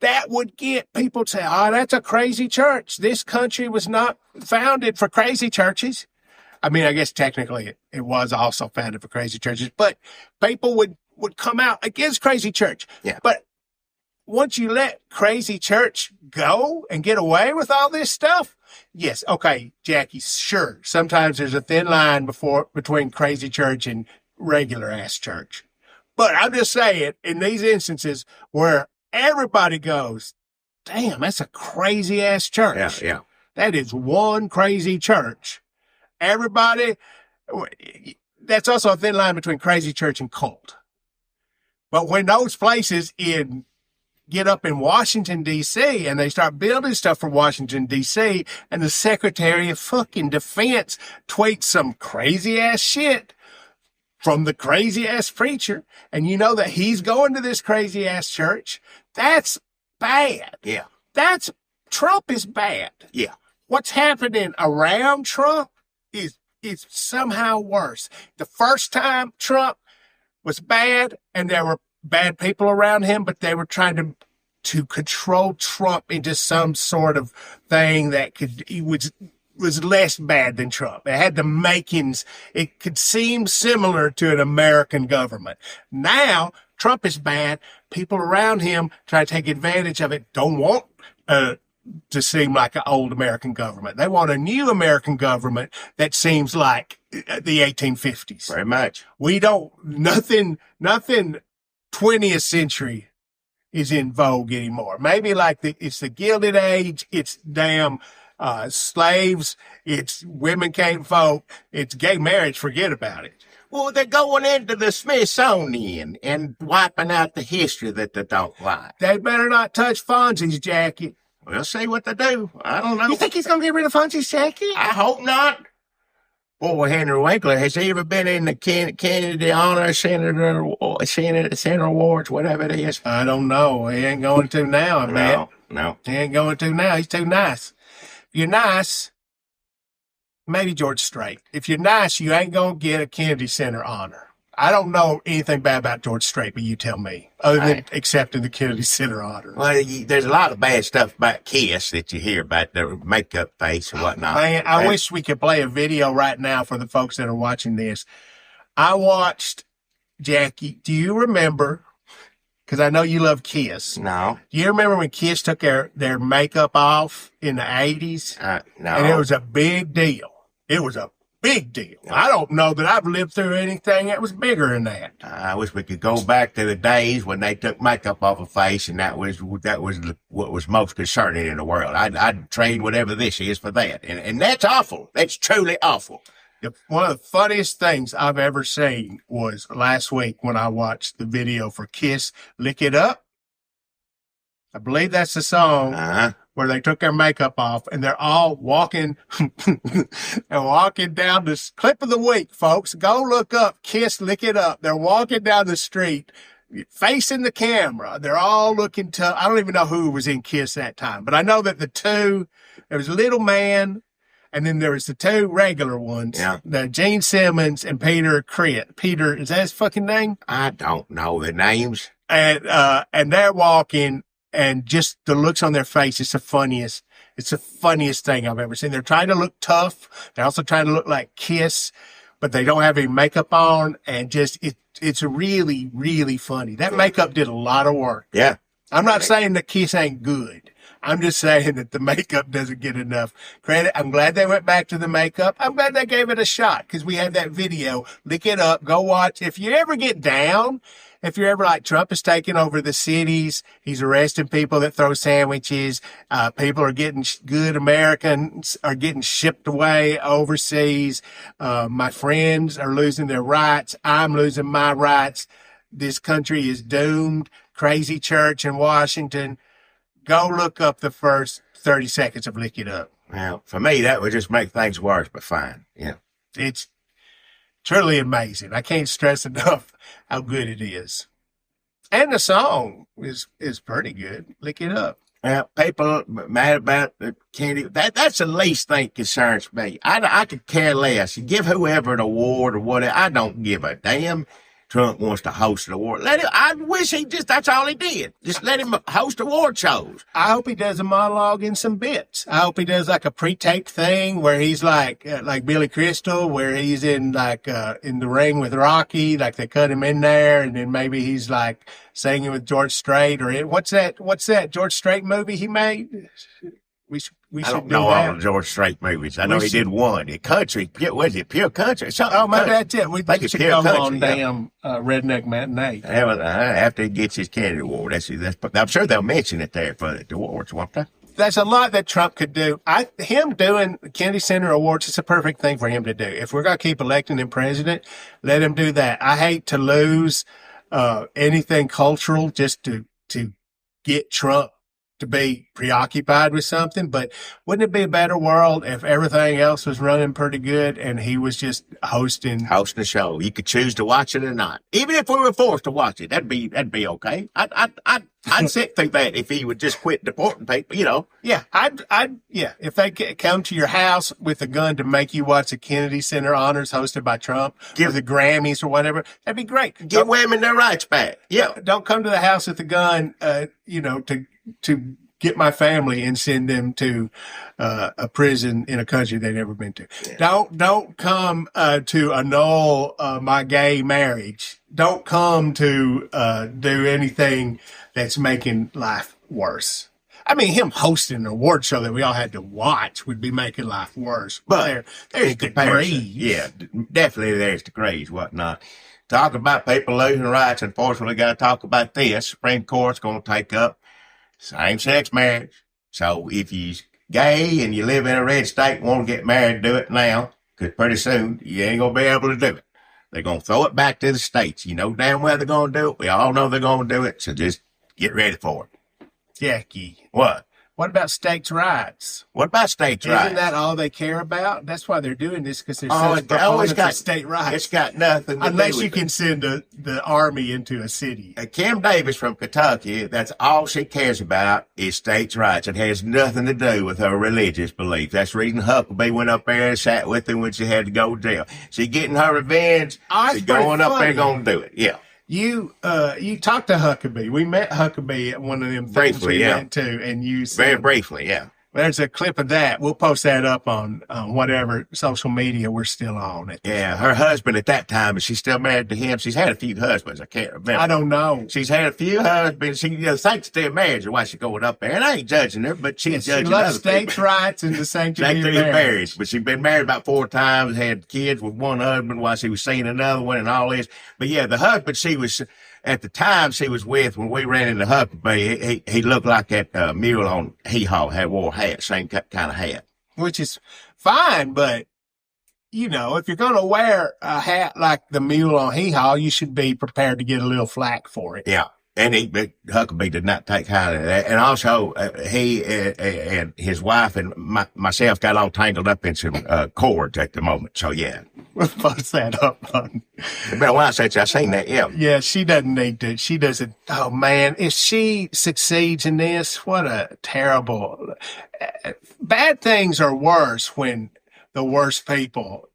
That would get people to say, oh, that's a crazy church. This country was not founded for crazy churches. I mean, I guess technically it was also founded for crazy churches, but people would come out against crazy church. Yeah. But once you let crazy church go and get away with all this stuff, yes, okay, Jackie, sure. Sometimes there's a thin line between crazy church and regular ass church. But I'm just saying, in these instances where everybody goes, damn, that's a crazy ass church. Yeah. That is one crazy church. Everybody, that's also a thin line between crazy church and cult. But when those places get up in Washington, D.C., and they start building stuff for Washington, D.C., and the Secretary of fucking Defense tweets some crazy ass shit from the crazy ass preacher, and you know that he's going to this crazy ass church, that's bad. Yeah. Trump is bad. Yeah. What's happening around Trump is somehow worse. The first time Trump was bad, and there were bad people around him, but they were trying to control Trump into some sort of thing that was less bad than Trump. It had the makings. It could seem similar to an American government. Now, Trump is bad. People around him try to take advantage of it, don't want to seem like an old American government. They want a new American government that seems like the 1850s. Very much. We don't, nothing 20th century is in vogue anymore. Maybe like it's the Gilded Age, it's damn slaves, it's women can't vote, it's gay marriage, forget about it. Well, they're going into the Smithsonian and wiping out the history that they don't like. They better not touch Fonzie's jacket. We'll see what they do. I don't know. You think he's going to get rid of Fonzie's jacket? I hope not. Boy, Henry Winkler, has he ever been in the Kennedy Honor Senator Awards, whatever it is? I don't know. He ain't going to now, I bet. No. He ain't going to now. He's too nice. If you're nice, maybe George Strait. If you're nice, you ain't going to get a Kennedy Center honor. I don't know anything bad about George Strait, but you tell me, other than accepting the Kennedy Center honor. Well, there's a lot of bad stuff about Kiss that you hear about their makeup face and whatnot. Man, I wish we could play a video right now for the folks that are watching this. I watched, Jackie, do you remember, because I know you love Kiss. No. Do you remember when Kiss took their makeup off in the 80s? No. And it was a big deal. It was a big deal. I don't know that I've lived through anything that was bigger than that. I wish we could go back to the days when they took makeup off a face, and that was what was most concerning in the world. I'd trade whatever this is for that, and that's awful. That's truly awful. One of the funniest things I've ever seen was last week when I watched the video for Kiss Lick It Up. I believe that's the song where they took their makeup off and they're all walking and walking down this clip of the week, folks. Go look up Kiss Lick It Up. They're walking down the street facing the camera. They're all looking tough. I don't even know who was in Kiss that time, but I know that there was a little man, and then there was the two regular ones, the Gene Simmons and Peter Critt. Peter, is that his fucking name? I don't know the names. And they're walking, and just the looks on their face, it's the funniest thing I've ever seen. They're trying to look tough. They're also trying to look like Kiss, but they don't have any makeup on, and just, it's really, really funny. That makeup did a lot of work. Yeah. I'm not saying that Kiss ain't good. I'm just saying that the makeup doesn't get enough credit. I'm glad they went back to the makeup. I'm glad they gave it a shot, because we had that video. Lick it up. Go watch. If you ever get down, if you're ever like Trump is taking over the cities, he's arresting people that throw sandwiches. People are getting good Americans are getting shipped away overseas. My friends are losing their rights. I'm losing my rights. This country is doomed. Crazy church in Washington. Go look up the first 30 seconds of Lick It Up. Well, for me, that would just make things worse, but fine. Yeah. It's truly amazing. I can't stress enough how good it is. And the song is pretty good. Lick It Up. Well, people mad about the candy. That's the least thing concerns me. I could care less. You give whoever an award or whatever. I don't give a damn. Trump wants to host an award. I wish that's all he did. Just let him host award shows. I hope he does a monologue in some bits. I hope he does like a pre-tape thing where he's like Billy Crystal, where he's in in the ring with Rocky, like they cut him in there, and then maybe he's like singing with George Strait, or what's that George Strait movie he made? We should I don't do know that. all the George Strait movies. I know he did one. The country, was it Pure Country? Something. Oh, maybe that's it. We Make it should Pure go Country, on damn Redneck Matinee. After he gets his Kennedy Award, I'm sure they'll mention it there for the awards, won't they? There's a lot that Trump could do. Him doing the Kennedy Center Awards is a perfect thing for him to do. If we're going to keep electing him president, let him do that. I hate to lose anything cultural just to get Trump to be preoccupied with something, but wouldn't it be a better world if everything else was running pretty good and he was just hosting a show? You could choose to watch it or not. Even if we were forced to watch it, that'd be okay. I'd sit through that if he would just quit deporting people, you know. Yeah, yeah. If they come to your house with a gun to make you watch the Kennedy Center Honors hosted by Trump, give the Grammys or whatever, that'd be great. Give women their rights back. Yeah. Don't come to the house with a gun, to get my family and send them to a prison in a country they've never been to. Yeah. Don't come to annul my gay marriage. Don't come to do anything that's making life worse. I mean, him hosting an award show that we all had to watch would be making life worse. But there's degrees. Yeah, definitely there's degrees, whatnot. talk about people losing rights. Unfortunately, got to talk about this. Supreme Court's going to take up same-sex marriage. So if you're gay and you live in a red state and want to get married, do it now, because pretty soon you ain't going to be able to do it. They're going to throw it back to the states. You know damn well they're going to do it. We all know they're going to do it, so just get ready for it. Jackie. What? What about states' rights? What about states' rights? Isn't that all they care about? That's why they're doing this, because they're Oh, such proponents of state rights. It's got nothing to do Unless with you can send the army into a city. Kim Davis from Kentucky, that's all she cares about is states' rights. It has nothing to do with her religious beliefs. That's the reason Huckabee went up there and sat with her when she had to go to jail. She's getting her revenge. She's going up there going to do it. Yeah. You talked to Huckabee. We met Huckabee at one of them things briefly, we yeah. went to, and you said, very briefly, yeah. There's a clip of that. We'll post that up on whatever social media we're still on. Yeah, her husband at that time, but she's still married to him. She's had a few husbands. I can't remember. I don't know. She's had a few husbands. She thinks they're married. Why she's going up there. And I ain't judging her, but she's judging she loves other states' people. rights and the sanctity of marriage. But she's been married about 4 times, had kids with one husband while she was seeing another one and all this. But yeah, the husband she was... At the time she was with, when we ran into Huckabee, he looked like that mule on Hee Haw, wore a hat, same kind of hat. Which is fine, but, you know, if you're going to wear a hat like the mule on Hee Haw, you should be prepared to get a little flack for it. Yeah. And Huckabee did not take kindly to that. And also, he and his wife and myself got all tangled up in some cords at the moment. So, yeah. We'll post that up on. It's been a while since I've seen that, yeah. Yeah, she doesn't need to. She doesn't. Oh, man. If she succeeds in this, what a terrible. Bad things are worse when the worst people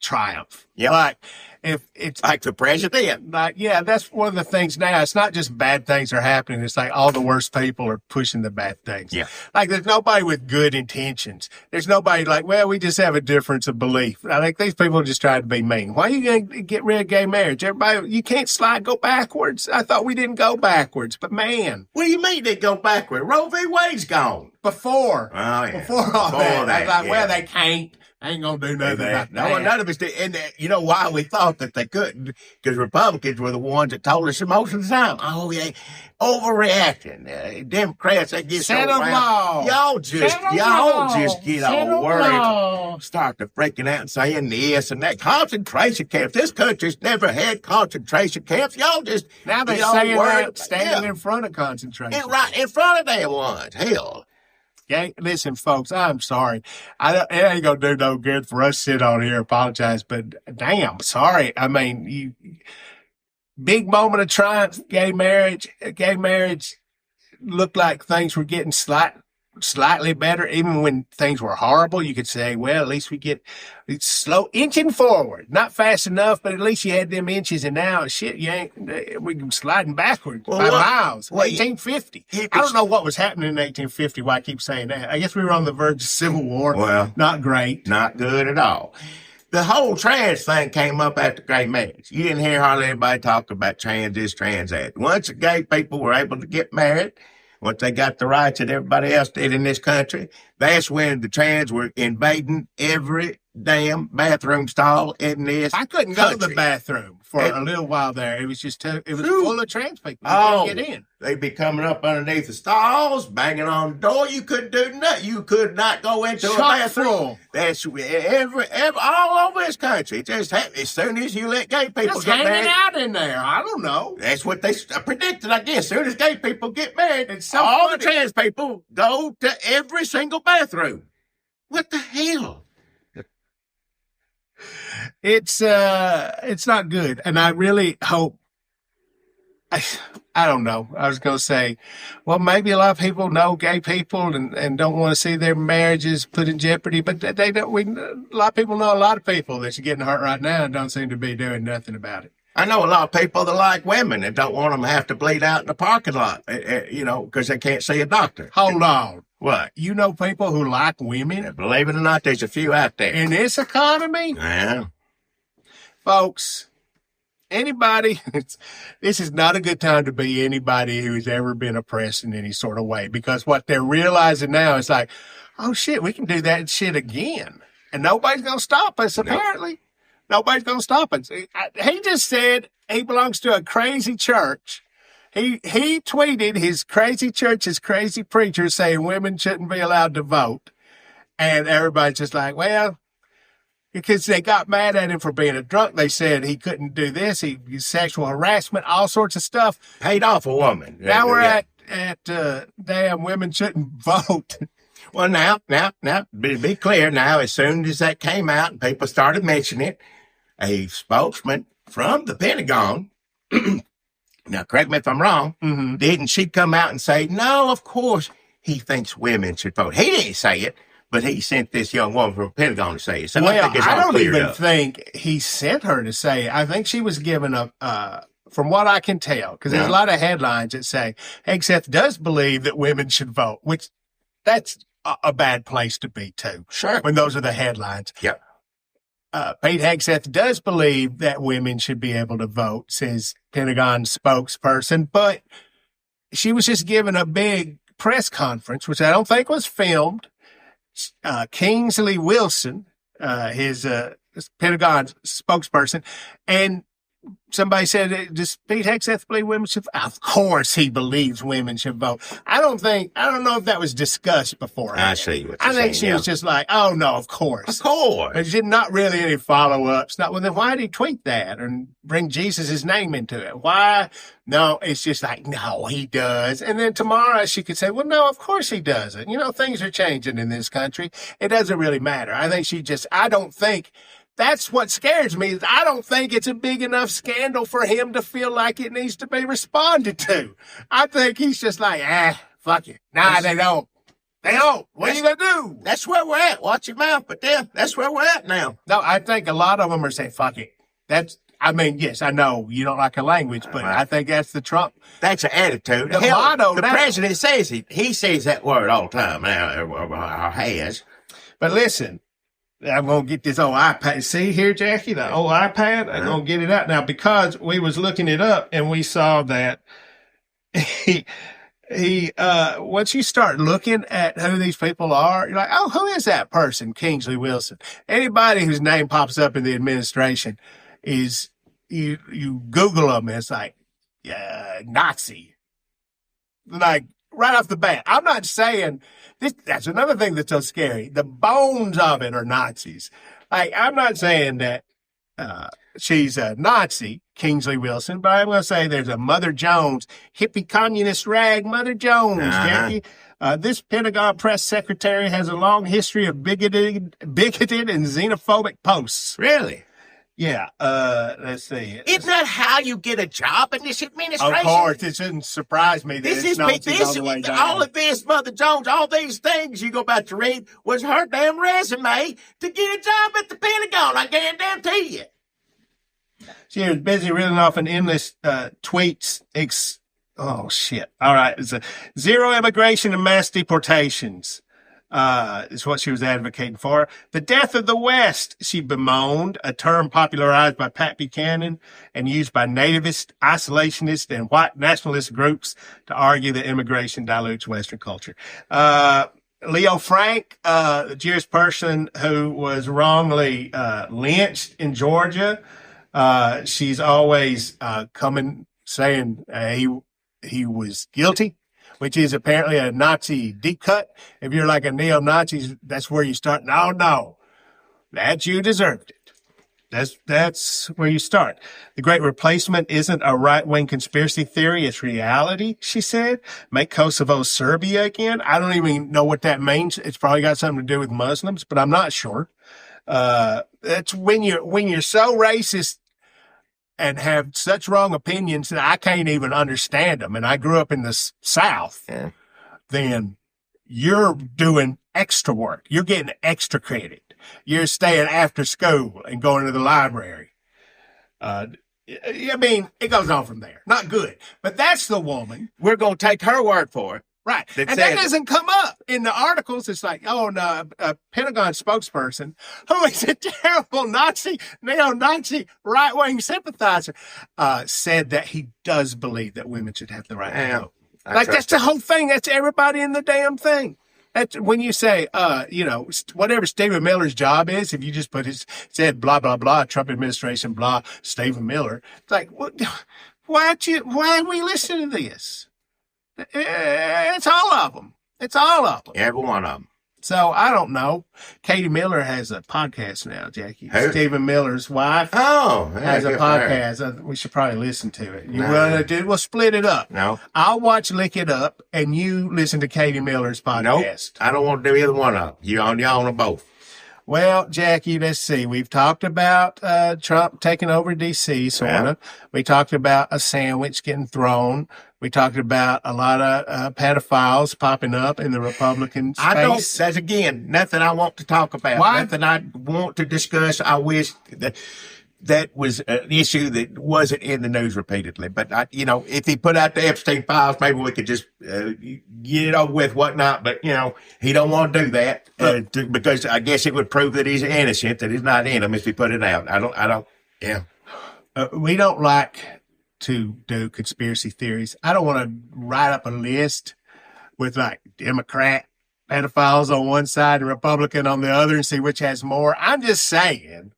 triumph. Yeah. Like, if it's like the president. Like, yeah, that's one of the things now. It's not just bad things are happening. It's like all the worst people are pushing the bad things. Yeah. Like, there's nobody with good intentions. There's nobody like, well, we just have a difference of belief. I think these people are just trying to be mean. Why are you going to get rid of gay marriage? Everybody, you can't go backwards. I thought we didn't go backwards, but man. What do you mean they go backward? Roe v. Wade's gone. Before. Oh, yeah. Before all that. I was like, yeah. well, they can't. I ain't gonna do nothing about that. No, none of us did. And you know why we thought that they couldn't? Because Republicans were the ones that told us most of the time. Oh, yeah, overreacting. Democrats, they get so law. Y'all just get all worried. Start to freaking out and saying this and that. Concentration camps. This country's never had concentration camps. Y'all just now they're get all saying worried. that standing in front of concentration. And right in front of them ones. Hell. Okay, listen, folks, I'm sorry. It ain't gonna do no good for us to sit on here and apologize, but damn, sorry. I mean, big moment of triumph, gay marriage looked like things were getting slightly better. Even when things were horrible, you could say, well, at least it's slow inching forward. Not fast enough, but at least you had them inches, and now shit, we're sliding backwards by miles. 1850. I don't know what was happening in 1850, why I keep saying that. I guess we were on the verge of Civil War. Well, not great. Not good at all. The whole trans thing came up after gay marriage. You didn't hear hardly anybody talk about trans this, trans that. Once the gay people were able to get married, once they got the rights that everybody else did in this country, that's when the trans were invading every damn bathroom stall in this I couldn't country. go to the bathroom for a little while there. It was just full of trans people. You couldn't get in. They'd be coming up underneath the stalls, banging on the door. You couldn't do nothing. You could not go into a bathroom. Full. That's every all over this country. It just happened as soon as you let gay people Just get hanging married. out in there. I don't know. That's what they predicted, I guess. As soon as gay people get married, It's so all funny. the trans people go to every single bathroom. What the hell? It's not good. And I really hope, I don't know. I was going to say, well, maybe a lot of people know gay people and don't want to see their marriages put in jeopardy, but they don't. A lot of people know a lot of people that's getting hurt right now and don't seem to be doing nothing about it. I know a lot of people that like women and don't want them to have to bleed out in the parking lot, because they can't see a doctor. Hold on. What? You know people who like women? Believe it or not, there's a few out there. In this economy? Yeah. Folks, anybody, this is not a good time to be anybody who's ever been oppressed in any sort of way, because what they're realizing now is like, oh shit, we can do that shit again. And nobody's going to stop us, apparently. Nobody's going to stop us. He just said he belongs to a crazy church. He tweeted his crazy church, his crazy preacher saying women shouldn't be allowed to vote. And everybody's just like, well, because they got mad at him for being a drunk. They said he couldn't do this. He sexual harassment, all sorts of stuff. Paid off a woman. Now we're at damn women shouldn't vote. Well, now, be clear now, as soon as that came out and people started mentioning it, a spokesman from the Pentagon, now correct me if I'm wrong, didn't she come out and say, no, of course he thinks women should vote. He didn't say it, but he sent this young woman from the Pentagon to say it. So well, I don't even up. think he sent her to say it. I think she was given from what I can tell, because there's a lot of headlines that say Hegseth does believe that women should vote, which that's a bad place to be, too. Sure. When those are the headlines. Yep. Pete Hegseth does believe that women should be able to vote, says Pentagon spokesperson, but she was just given a big press conference, which I don't think was filmed. Kingsley Wilson, his Pentagon spokesperson, and somebody said, does Pete Hegseth believe women should vote? Of course he believes women should vote. I don't know if that was discussed before. I see what you're I think saying, she was just like, oh, no, of course. Of course. But she not really any follow-ups. Well, then why did he tweet that and bring Jesus' name into it? Why? No, it's just like, no, he does. And then tomorrow she could say, well, no, of course he doesn't. You know, things are changing in this country. It doesn't really matter. I think I don't think. That's what scares me. Is I don't think it's a big enough scandal for him to feel like it needs to be responded to. I think he's just like, fuck it. Nah, they don't. They don't. What are you going to do? That's where we're at. Watch your mouth, but that's where we're at now. No, I think a lot of them are saying, fuck it. Yes, I know you don't like a language, but right. I think that's the Trump. That's an attitude. The motto. The president says it. He says that word all the time now, or has. But listen. I'm going to get this old iPad. See here, Jackie, the old iPad? I'm going to get it out now because we was looking it up and we saw that once you start looking at who these people are, you're like, oh, who is that person? Kingsley Wilson. Anybody whose name pops up in the administration is, you Google them and it's like, Nazi. Like, right off the bat. I'm not saying that's another thing that's so scary. The bones of it are Nazis. Like, I'm not saying that she's a Nazi, Kingsley Wilson, but I'm going to say there's a Mother Jones, hippie communist rag Mother Jones, Jackie. This Pentagon press secretary has a long history of bigoted and xenophobic posts. Really? Yeah, let's see. Isn't that how you get a job in this administration? Of course, it shouldn't surprise me that all of this, Mother Jones, all these things you go about to read was her damn resume to get a job at the Pentagon. I guarantee you. She was busy reeling off an endless tweets. Oh, shit. All right. It's zero immigration and mass deportations. Is what she was advocating for. The death of the West, she bemoaned, a term popularized by Pat Buchanan and used by nativist, isolationist, and white nationalist groups to argue that immigration dilutes Western culture. Leo Frank, the Jewish person who was wrongly lynched in Georgia, she's always coming saying he was guilty, which is apparently a Nazi deep cut. If you're like a neo-Nazi, that's where you start. No, that you deserved it. That's where you start. The Great Replacement isn't a right-wing conspiracy theory. It's reality, she said. Make Kosovo Serbia again. I don't even know what that means. It's probably got something to do with Muslims, but I'm not sure. That's when you're so racist and have such wrong opinions that I can't even understand them, and I grew up in the South, then you're doing extra work. You're getting extra credit. You're staying after school and going to the library. I mean, it goes on from there. Not good. But that's the woman. We're going to take her word for it. Right. And that doesn't come up in the articles. It's like, oh, no, a Pentagon spokesperson who is a terrible Nazi, neo-Nazi, right-wing sympathizer, said that he does believe that women should have the right to vote. Like, that's the whole thing. That's everybody in the damn thing. When you say, whatever Stephen Miller's job is, if you just said blah, blah, blah, Trump administration, blah, Stephen Miller, it's like, why are we listening to this? It's all of them. It's all of them. Every one of them. So I don't know. Katie Miller has a podcast now, Jackie. Who? Stephen Miller's wife has a podcast. We should probably listen to it. You want to do? We'll split it up. No. I'll watch Lick It Up, and you listen to Katie Miller's podcast. Nope. I don't want to do either one of them. You own them both. Well, Jackie, let's see. We've talked about Trump taking over D.C., sort of. We talked about a sandwich getting thrown. We talked about a lot of pedophiles popping up in the Republican space. That's, again, nothing I want to talk about. Why? Nothing I want to discuss. I wish that was an issue that wasn't in the news repeatedly. But, if he put out the Epstein files, maybe we could just get it over with, whatnot. But, he don't want to do that because I guess it would prove that he's innocent, that he's not in him if he put it out. We don't like to do conspiracy theories. I don't want to write up a list with like Democrat pedophiles on one side and Republican on the other and see which has more. I'm just saying,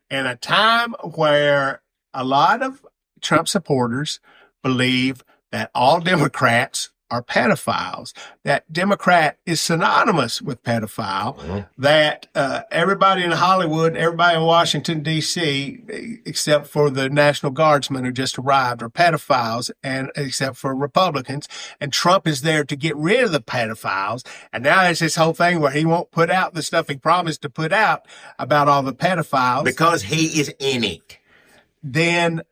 in a time where a lot of Trump supporters believe that all Democrats are pedophiles, that Democrat is synonymous with pedophile, that everybody in Hollywood, everybody in Washington, D.C., except for the National Guardsmen who just arrived, are pedophiles, and except for Republicans, and Trump is there to get rid of the pedophiles. And now there's this whole thing where he won't put out the stuff he promised to put out about all the pedophiles. Because he is in it. Then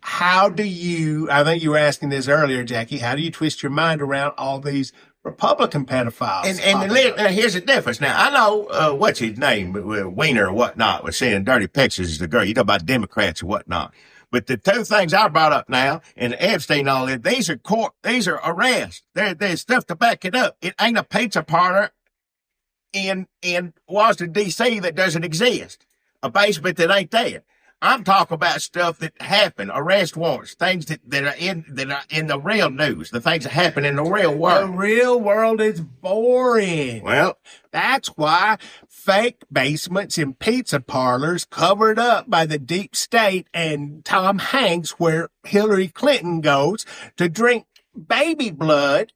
how do you, I think you were asking this earlier, Jackie, how do you twist your mind around all these Republican pedophiles? And here's the difference. Now, I know, what's his name, Weiner or whatnot, was saying dirty pictures is the girl. You talk about Democrats or whatnot. But the two things I brought up now, and Epstein and all that, these are arrests. There's stuff to back it up. It ain't a pizza parlor in Washington, D.C. that doesn't exist. A basement that ain't there. I'm talking about stuff that happened, arrest warrants, things that are in the real news, the things that happen in the real world. The real world is boring. Well, that's why fake basements in pizza parlors covered up by the deep state and Tom Hanks, where Hillary Clinton goes to drink baby blood.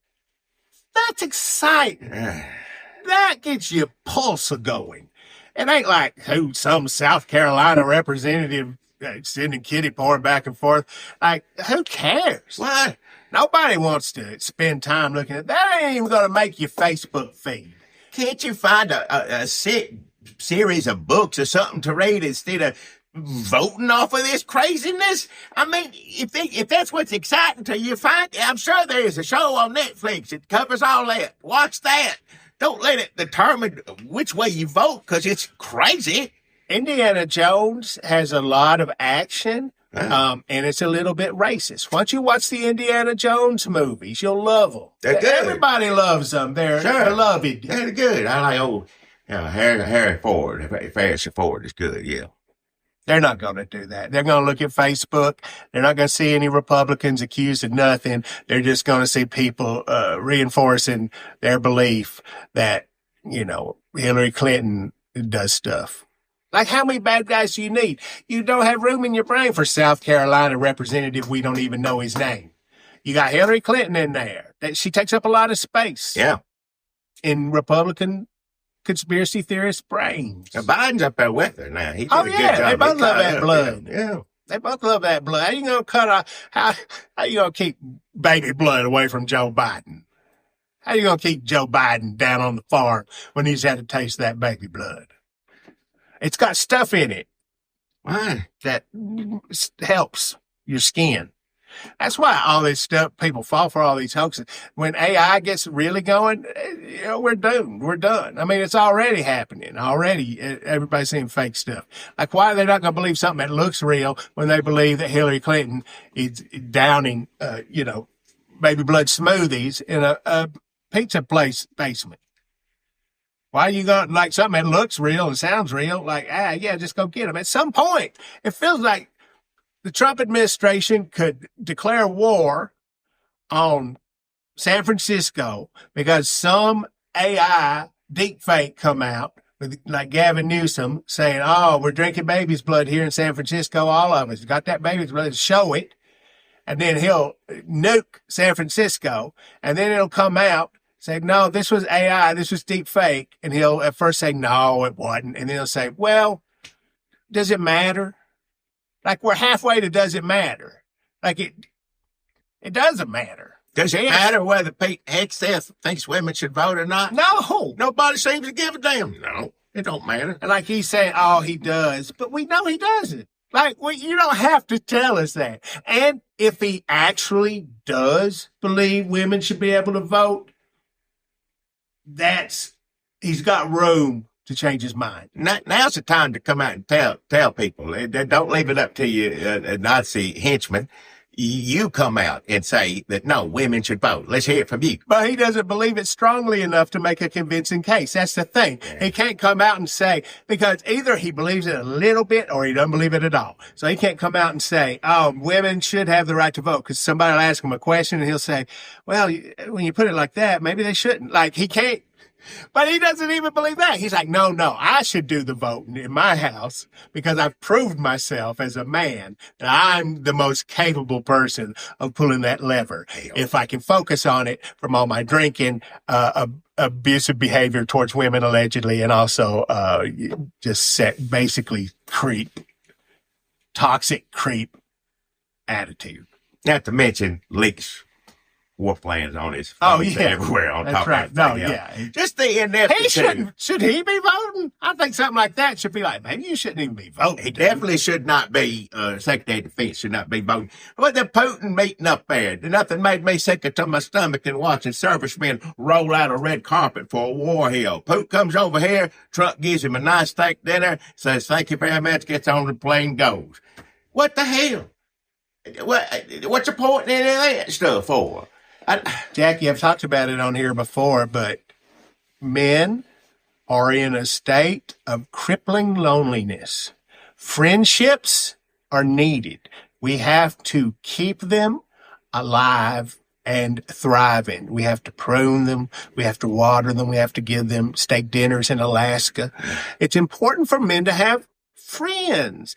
That's exciting. That gets your pulse going. It ain't like some South Carolina representative sending kiddie porn back and forth. Like, who cares? What? Nobody wants to spend time looking at that. Ain't even going to make your Facebook feed. Can't you find a series of books or something to read instead of voting off of this craziness? I mean, if that's what's exciting to you, I'm sure there is a show on Netflix that covers all that. Watch that. Don't let it determine which way you vote, because it's crazy. Indiana Jones has a lot of action, and it's a little bit racist. Once you watch the Indiana Jones movies, you'll love them. They're good. Everybody loves them. They're beloved. They're good. I like Harry Ford. Harrison Ford is good, yeah. They're not going to do that. They're going to look at Facebook. They're not going to see any Republicans accused of nothing. They're just going to see people reinforcing their belief that, Hillary Clinton does stuff. Like, how many bad guys do you need? You don't have room in your brain for South Carolina representative. We don't even know his name. You got Hillary Clinton in there. She takes up a lot of space. Yeah. In Republican conspiracy theorist brains. Now, Biden's up there with her now. He did a good good job. They both love that blood. Yeah. They both love that blood. How you gonna cut off? How you gonna keep baby blood away from Joe Biden? How you gonna keep Joe Biden down on the farm when he's had to taste that baby blood? It's got stuff in it. Why? That helps your skin. That's why all this stuff, people fall for all these hoaxes. When AI gets really going, we're doomed. We're done. I mean, it's already happening. Already, everybody's seeing fake stuff. Like, why are they not going to believe something that looks real when they believe that Hillary Clinton is downing, baby blood smoothies in a pizza place basement? Why are you going, like, something that looks real and sounds real? Like, just go get them. At some point, it feels like the Trump administration could declare war on San Francisco because some AI deep fake come out with like Gavin Newsom saying, "Oh, we're drinking baby's blood here in San Francisco. All of us got that baby's blood. Show it," and then he'll nuke San Francisco, and then it'll come out say, "No, this was AI. This was deep fake," and he'll at first say, "No, it wasn't," and then he'll say, "Well, does it matter?" Like we're halfway to does it matter? Like it doesn't matter. Does it matter whether Pete Hegseth thinks women should vote or not? No. Nobody seems to give a damn. No, it don't matter. And like he's saying, oh, he does. But we know he doesn't. Like, you don't have to tell us that. And if he actually does believe women should be able to vote, he's got room to change his mind. Now's the time to come out and tell people. Don't leave it up to you, Nazi henchmen. You come out and say that, no, women should vote. Let's hear it from you. But he doesn't believe it strongly enough to make a convincing case. That's the thing. Yeah. He can't come out and say, because either he believes it a little bit or he doesn't believe it at all. So he can't come out and say, oh, women should have the right to vote, because somebody will ask him a question and he'll say, well, when you put it like that, maybe they shouldn't. Like, he can't. But he doesn't even believe that. He's like, no, I should do the voting in my house because I've proved myself as a man that I'm the most capable person of pulling that lever. If I can focus on it from all my drinking, abusive behavior towards women allegedly, and also basically toxic creep attitude. Not to mention leaks. War plans on his everywhere on That's top right. of everything. No, yeah. Just the ineptitude. Should he be voting? I think something like that should be like, maybe you shouldn't even be voting. He definitely should not be, Secretary of Defense should not be voting. But the Putin meeting up there, nothing made me sicker to my stomach than watching servicemen roll out a red carpet for a war hill. Putin comes over here, Trump gives him a nice steak dinner, says, thank you very much, gets on the plane, goes. What the hell? What's the point in any of that stuff for? Jackie, I've talked about it on here before, but men are in a state of crippling loneliness. Friendships are needed. We have to keep them alive and thriving. We have to prune them. We have to water them. We have to give them steak dinners in Alaska. It's important for men to have friends.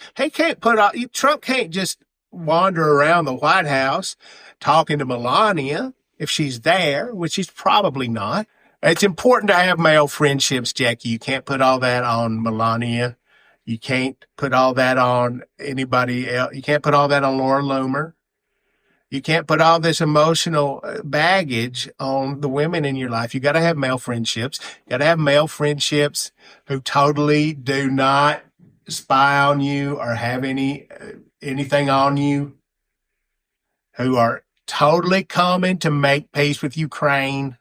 Trump can't just wander around the White House talking to Melania if she's there, which she's probably not. It's important to have male friendships, Jackie. You can't put all that on Melania. You can't put all that on anybody else. You can't put all that on Laura Loomer. You can't put all this emotional baggage on the women in your life. You got to have male friendships. You got to have male friendships who totally do not spy on you or have anything on you, who are totally coming to make peace with Ukraine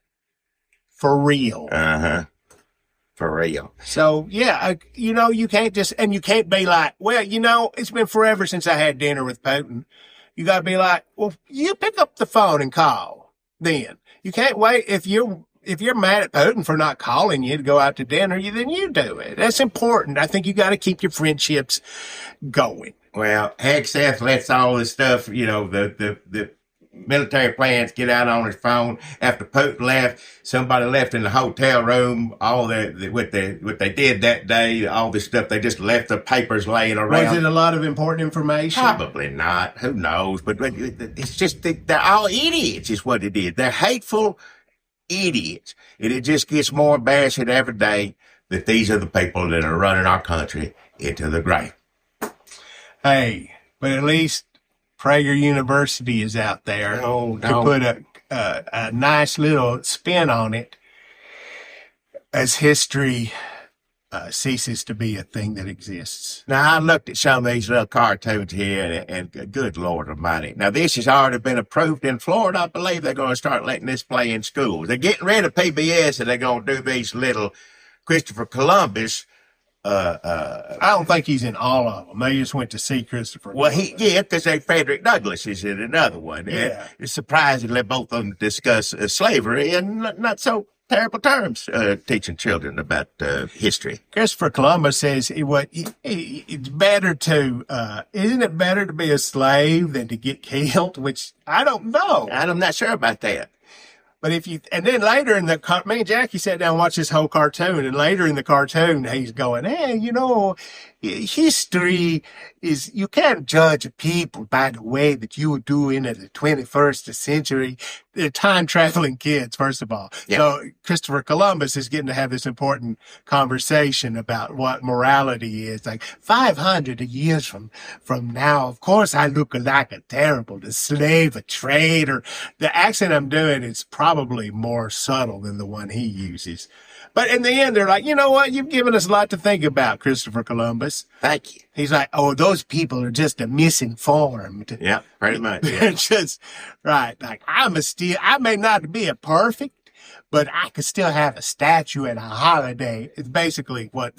for real. For real. So, yeah, you can't you can't be like, well, it's been forever since I had dinner with Putin. You got to be like, well, you pick up the phone and call then. You can't wait. If you're mad at Putin for not calling you to go out to dinner, then you do it. That's important. I think you got to keep your friendships going. Well, Hegseth lets all this stuff, the military plans get out on his phone. After Putin left, somebody left in the hotel room, what they did that day, all this stuff, they just left the papers laying around. Was it a lot of important information? Probably not. Who knows? But it's just, they're all idiots is what it is. They're hateful idiots. And it just gets more embarrassing every day that these are the people that are running our country into the grave. Hey, but at least Praeger University is out there to put a nice little spin on it as history ceases to be a thing that exists. Now, I looked at some of these little cartoons here, and good Lord Almighty. Now, this has already been approved in Florida. I believe they're going to start letting this play in schools. They're getting rid of PBS, and they're going to do these little Christopher Columbus. I don't think he's in all of them. They just went to see Christopher. Well, because Frederick Douglass is in another one. Yeah. It's surprisingly both of them discuss slavery in not so terrible terms, teaching children about history. Christopher Columbus says it's better to, isn't it better to be a slave than to get killed? Which I don't know. I'm not sure about that. But and then later in me and Jackie sat down and watched this whole cartoon, and later in the cartoon, he's going, hey, history is, you can't judge a people by the way that you were doing in the 21st century. They're time-traveling kids, first of all. Yeah. So Christopher Columbus is getting to have this important conversation about what morality is. Like 500 years from now, of course, I look like a terrible, a slave, a traitor. The accent I'm doing is probably more subtle than the one he uses. But in the end, they're like, you know what? You've given us a lot to think about, Christopher Columbus. Thank you. He's like, oh, those people are just misinformed. Yeah, pretty much. Yeah. They're just, right. Like, I may not be a perfect, but I could still have a statue and a holiday. It's basically what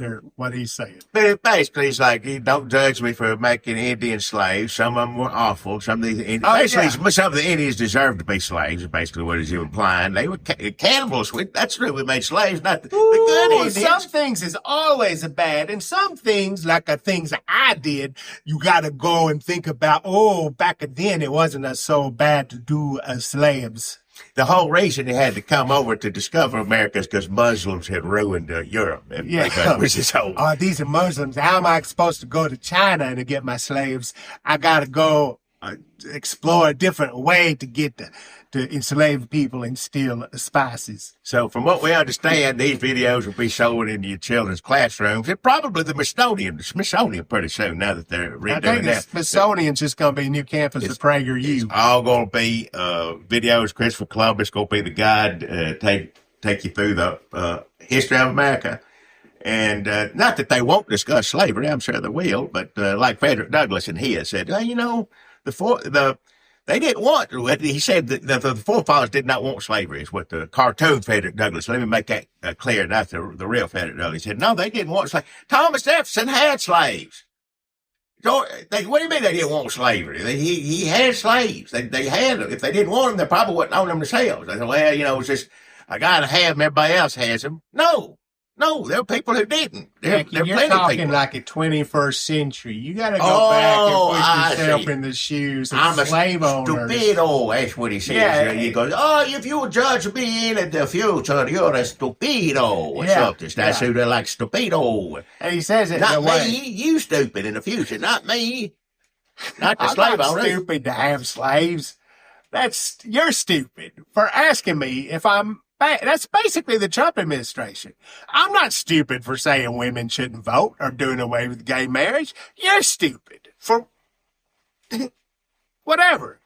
he's saying. But basically, it's like, don't judge me for making Indian slaves. Some of them were awful. Some of these some of the Indians deserved to be slaves, is basically what he's implying. They were cannibals. That's true. We made slaves, not the good Indians. Some things is always bad, and some things, like the things that I did, you got to go and think about, back then it wasn't so bad to do as slaves. The whole reason they had to come over to discover America is because Muslims had ruined Europe. Which is these are Muslims. How am I supposed to go to China and to get my slaves? I got to go explore a different way to get to enslave people and steal spices. So from what we understand, these videos will be shown in your children's classrooms and probably the Smithsonian pretty soon, now that they're redoing that. I think the Smithsonian's just going to be a new campus of Praeger U. It's all going to be videos. Christopher Columbus going to be the guide, take you through the history of America. And not that they won't discuss slavery, I'm sure they will, but like Frederick Douglass and he said, they didn't want, he said that the forefathers did not want slavery, is what the cartoon Frederick Douglass, let me make that clear, not the real Frederick Douglass. He said, no, they didn't want slavery. Thomas Jefferson had slaves. So, what do you mean they didn't want slavery? He had slaves. They had them. If they didn't want them, they probably wouldn't own them themselves. They said, well, it's just, I got to have them, everybody else has them. No, there are people who didn't. You're talking like a 21st century. You got to go back and put yourself in the shoes of slave owners. Stupido, that's what he says. Yeah, he goes, if you judge me in the future, you're a stupido. Or something. That's who they're like, stupido. And he says it not in a way. Me, you stupid in the future, not me. Not the slave owner. I'm not stupid to have slaves. You're stupid for asking me if I'm. That's basically the Trump administration. I'm not stupid for saying women shouldn't vote or doing away with gay marriage. You're stupid for whatever.